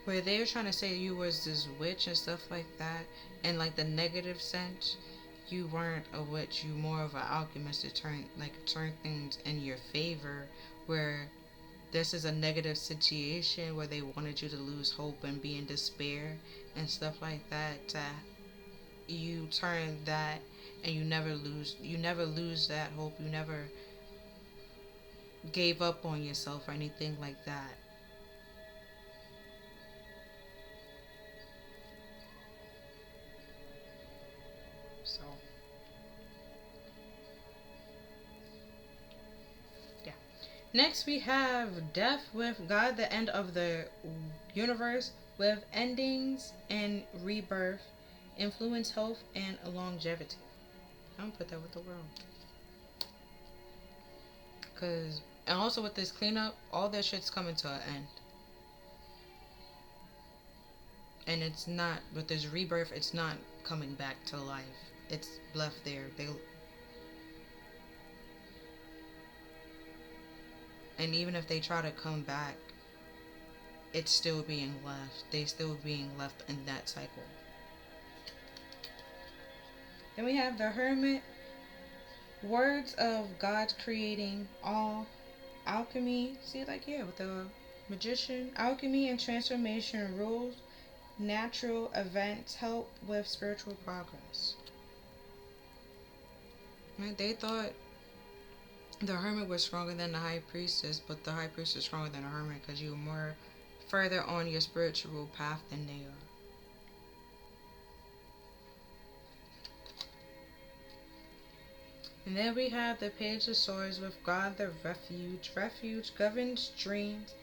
where they were trying to say you was this witch and stuff like that, in like the negative sense, you weren't a witch. You more of an alchemist to turn things in your favor. Where this is a negative situation where they wanted you to lose hope and be in despair and stuff like that. You turn that, and you never lose that hope. You never gave up on yourself or anything like that. So yeah. Next we have death with God, the end of the universe, with endings and rebirth, influence, health, and longevity. I'm gonna put that with the world. Cause and also with this cleanup, all that shit's coming to an end. And it's not with this rebirth, it's not coming back to life. It's left there. They and even if they try to come back, it's still being left. They still being left in that cycle. Then we have the Hermit, words of God creating all, alchemy. See, like here with the Magician, alchemy and transformation rules, natural events help with spiritual progress. Right? They thought the Hermit was stronger than the High Priestess, but the High Priestess is stronger than the Hermit because you were more further on your spiritual path than they are. And then we have the Page of Swords with God the Refuge. Refuge governs dreams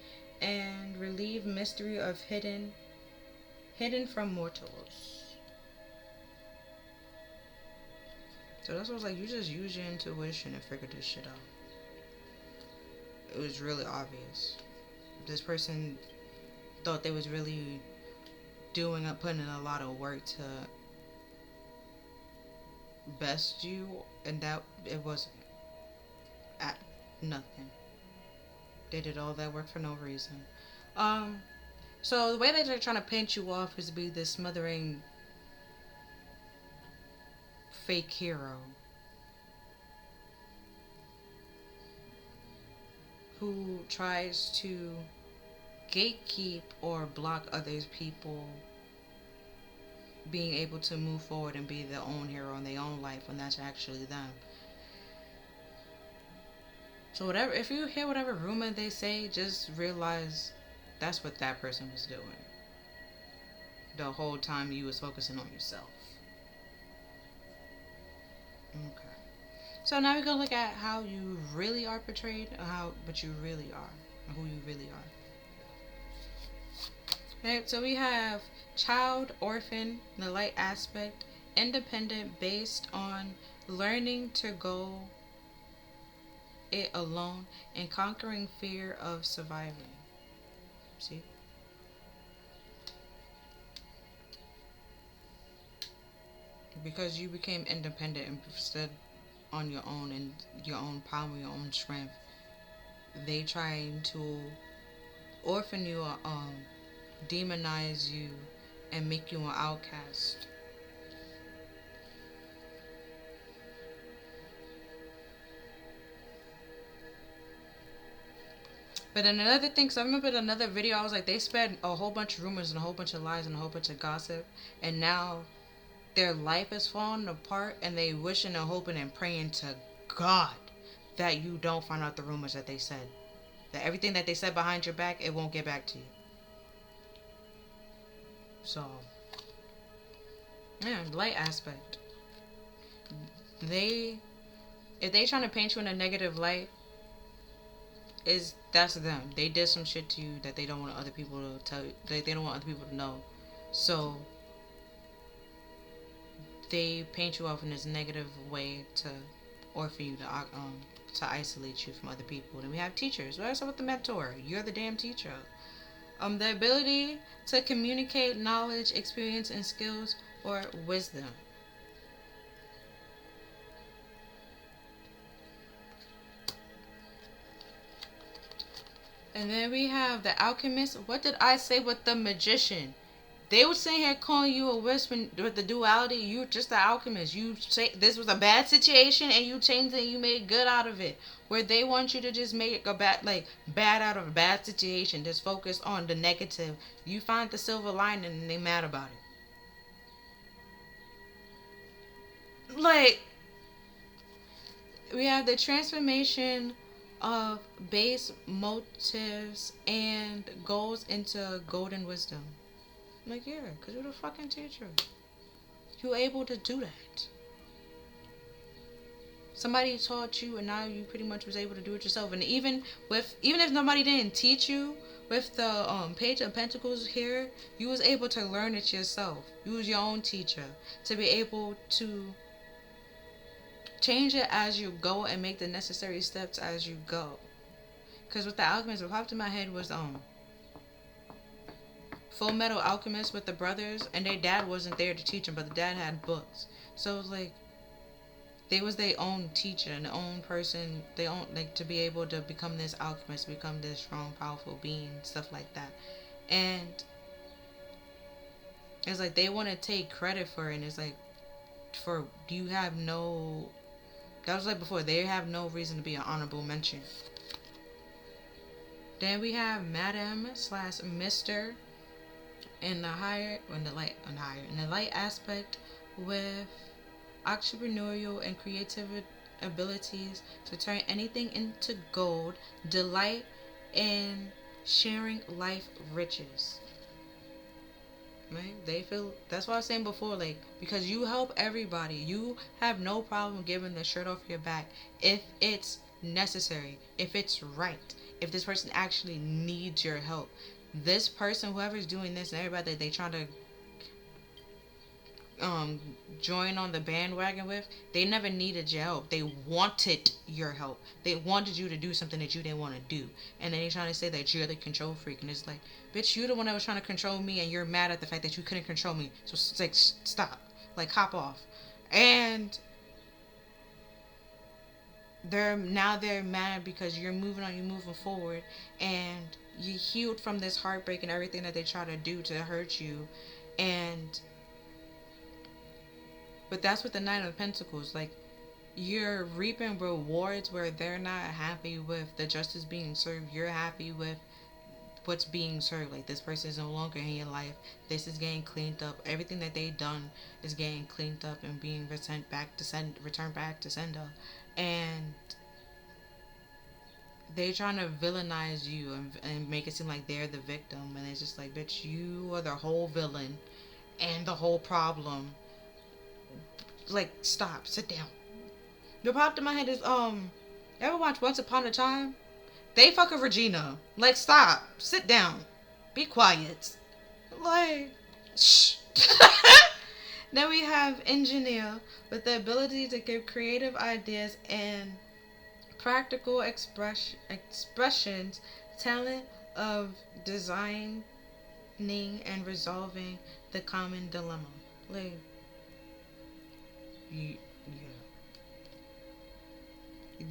and relieve mystery of hidden from mortals. So that's what I was like, you just use your intuition and figure this shit out. It was really obvious. This person thought they was really putting in a lot of work to best you, and that it wasn't at nothing. They did all that work for no reason. Um, so the way that they're trying to paint you off is to be this smothering fake hero who tries to gatekeep or block others people being able to move forward and be their own hero in their own life when that's actually them. So whatever, if you hear whatever rumor they say, just realize that's what that person was doing the whole time you was focusing on yourself. Okay. So now we're gonna look at how you really are portrayed, or what you really are, or who you really are. Right. So we have child, orphan, the light aspect, independent, based on learning to go it alone and conquering fear of surviving. See? Because you became independent and stood on your own and your own power, your own strength. They trying to orphan you, demonize you, and make you an outcast. But then another thing, because I remember in another video, I was like, they spread a whole bunch of rumors and a whole bunch of lies and a whole bunch of gossip, and now their life is falling apart, and they wishing and hoping and praying to God that you don't find out the rumors that they said. That everything that they said behind your back, it won't get back to you. So, yeah, light aspect. They, if they trying to paint you in a negative light, that's them. They did some shit to you that they don't want other people to tell you. They don't want other people to know. So they paint you off in this negative way to, or for you to isolate you from other people. Then we have teachers. What's up with the mentor? You're the damn teacher. The ability to communicate knowledge, experience, and skills or wisdom. And then we have the alchemist. What did I say with the magician? They were saying here calling you a wisp with the duality. You just the alchemist. You say this was a bad situation and you changed it and you made good out of it. Where they want you to just make a bad out of a bad situation. Just focus on the negative. You find the silver lining and they mad about it. Like, we have the transformation of base motives and goals into golden wisdom. Like, yeah, because you're the fucking teacher. You're able to do that. Somebody taught you and now you pretty much was able to do it yourself. And even if nobody didn't teach you, with the Page of Pentacles here, you was able to learn it yourself. You was your own teacher. To be able to change it as you go and make the necessary steps as you go. Because with the alchemist, what popped in my head was Full Metal Alchemist with the brothers, and their dad wasn't there to teach them, but the dad had books. So it was like they was their own teacher and their own person. They own like to be able to become this alchemist, become this strong, powerful being, stuff like that. And it's like they want to take credit for it, and it's like you have no. That was like before. They have no reason to be an honorable mention. Then we have Madam / Mr. in the light aspect with entrepreneurial and creative abilities to turn anything into gold, delight in sharing life riches. Right? They feel that's what I was saying before, like, because you help everybody, you have no problem giving the shirt off your back if it's necessary, if it's right, if this person actually needs your help. This person, whoever's doing this, and everybody that they trying to join on the bandwagon with, they never needed your help. They wanted your help. They wanted you to do something that you didn't want to do. And then they're trying to say that you're the control freak. And it's like, bitch, you're the one that was trying to control me, and you're mad at the fact that you couldn't control me. So it's like, stop. Like, hop off. And they're mad because you're moving on, you're moving forward, and you healed from this heartbreak and everything that they try to do to hurt you. But that's with the Nine of Pentacles. Like, you're reaping rewards where they're not happy with the justice being served. You're happy with what's being served. Like, this person is no longer in your life. This is getting cleaned up. Everything that they've done is getting cleaned up and being returned back to sender. And they trying to villainize you and make it seem like they're the victim. And it's just like, bitch, you are the whole villain and the whole problem. Like, stop, sit down. The popped in my head is ever watch Once Upon a Time? They fucking Regina. Like, stop, sit down, be quiet. Like, shh. Then we have Engineer with the ability to give creative ideas and practical expressions, talent of designing and resolving the common dilemma. Like, yeah.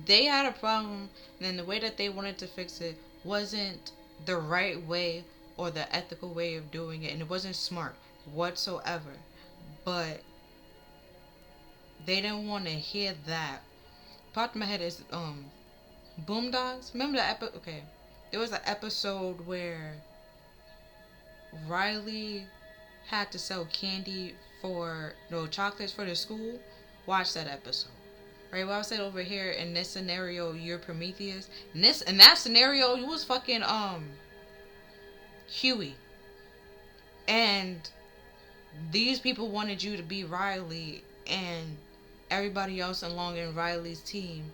They had a problem, and then the way that they wanted to fix it wasn't the right way or the ethical way of doing it, and it wasn't smart whatsoever. But they didn't want to hear that. Popped in my head is Boondocks. Remember the episode? Okay, there was an episode where Riley had to sell candy chocolates for the school. Watch that episode. Right, well, I said over here in this scenario, you're Prometheus. In that scenario, you was fucking Huey. And these people wanted you to be Riley and everybody else along in Riley's team.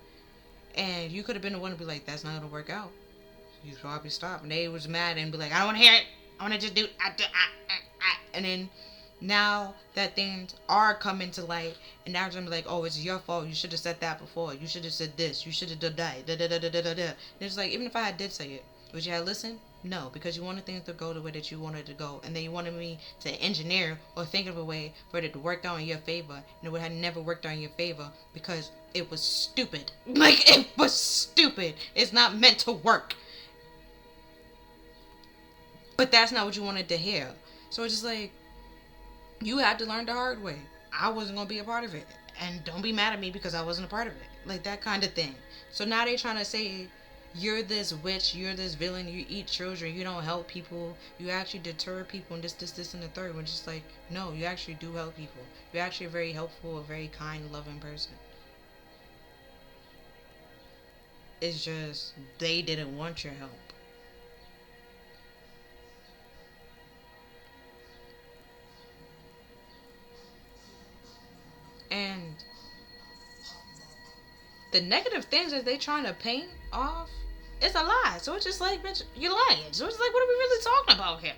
And you could have been the one to be like, that's not gonna work out. You should probably stop. And they was mad and be like, I don't want to hear it. I want to just do and then Now that things are coming to light, and now it's gonna be like, oh, it's your fault. You should have said that before. You should have said this. You should have done that. Da da da da da da da. And it's like, even if I did say it, would you have listened? No, because you wanted things to go the way that you wanted to go, and then you wanted me to engineer or think of a way for it to work out in your favor, and it would have never worked out in your favor because it was stupid. Like, it was stupid. It's not meant to work. But that's not what you wanted to hear. So it's just like, you had to learn the hard way. I wasn't gonna be a part of it, and don't be mad at me because I wasn't a part of it. Like that kind of thing. So now they trying to say you're this witch, you're this villain, you eat children, you don't help people, you actually deter people, and this, and the third. Which is like, no, you actually do help people. You're actually a very helpful, a very kind, loving person. It's just they didn't want your help. And the negative things that they trying to paint off, it's a lie. So it's just like, bitch, you're lying. So it's like, what are we really talking about here?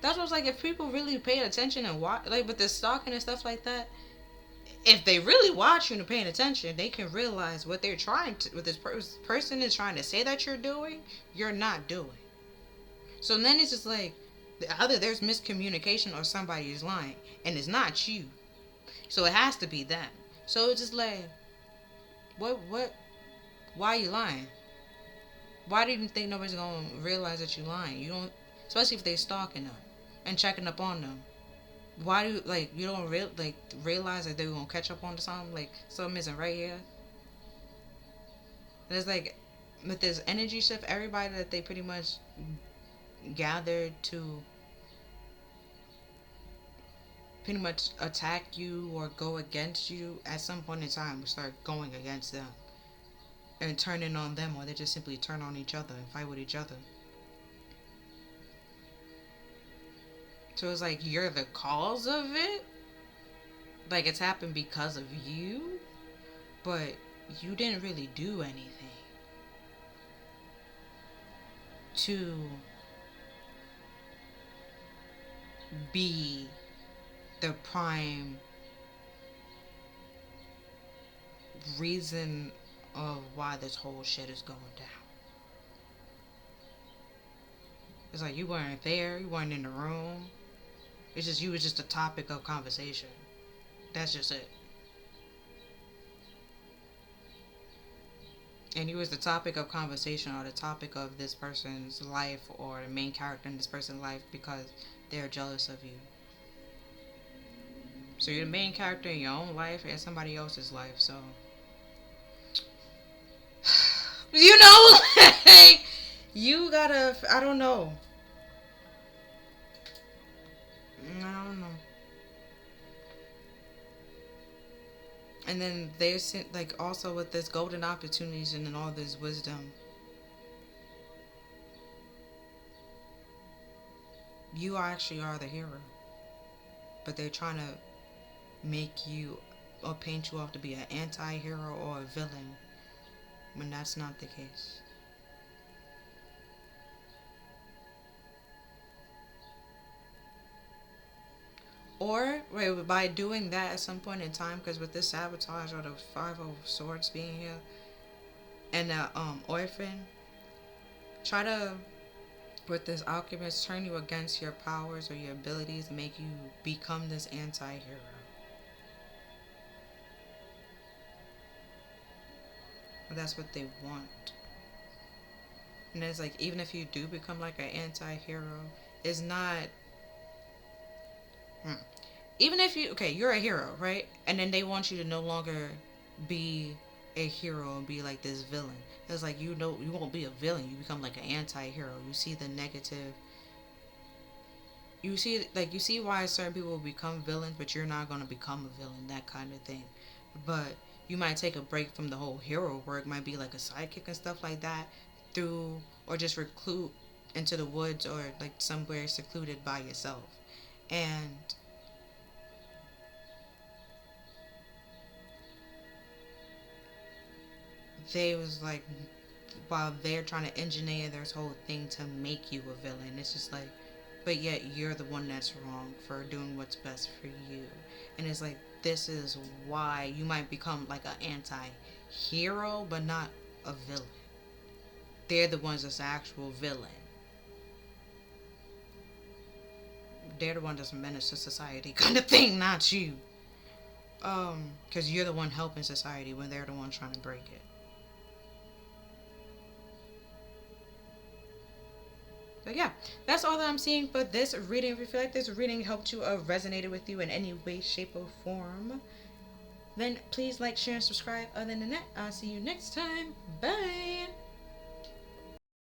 That's what's like, if people really pay attention and watch, like with the stalking and stuff like that, if they really watch you and paying attention, they can realize what they're trying to, what this person is trying to say that you're doing, you're not doing. So then it's just like, either there's miscommunication or somebody is lying, and it's not you. So it has to be them. So it's just like, what, why are you lying? Why do you think nobody's gonna realize that you're lying? You don't, especially if they stalking them and checking up on them. Why do like you don't realize that they're gonna catch up on something? Like something isn't right here. There's like with this energy shift, everybody that they pretty much gathered to pretty much attack you or go against you at some point in time will start going against them and turning on them, or they just simply turn on each other and fight with each other. So it's like you're the cause of it. Like it's happened because of you, but you didn't really do anything to be the prime reason of why this whole shit is going down. It's like you weren't there, you weren't in the room. It's just you was just a topic of conversation. That's just it. And you was the topic of conversation or the topic of this person's life or the main character in this person's life because they're jealous of you. So you're the main character in your own life and somebody else's life. So you know, like you gotta. I don't know. I don't know. And then there's like also with this golden opportunities and then all this wisdom, you actually are the hero, but they're trying to make you or paint you off to be an anti-hero or a villain when that's not the case. Or wait, by doing that at some point in time, because with this sabotage or the Five of Swords being here and the orphan, try to with this alchemist turn you against your powers or your abilities, make you become this anti-hero. That's what they want. And it's like, even if you do become like an anti-hero, it's not. Hmm. Even if you, okay, you're a hero, right? And then they want you to no longer be a hero and be like this villain. It's like, you know, you won't be a villain. You become like an anti-hero. You see the negative. You see why certain people will become villains, but you're not going to become a villain, that kind of thing. But you might take a break from the whole hero work, might be like a sidekick and stuff like that, through, or just recluse into the woods or like somewhere secluded by yourself. And they was like, while they're trying to engineer this whole thing to make you a villain, it's just like, but yet you're the one that's wrong for doing what's best for you. And it's like, this is why you might become like an anti-hero, but not a villain. They're the ones that's the actual villain. They're the one that's a menace to society, kind of thing, not you. Because you're the one helping society when they're the one trying to break it. But yeah, that's all that I'm seeing for this reading. If you feel like this reading helped you, resonated with you in any way, shape, or form, then please like, share, and subscribe. Other than that, I'll see you next time. Bye.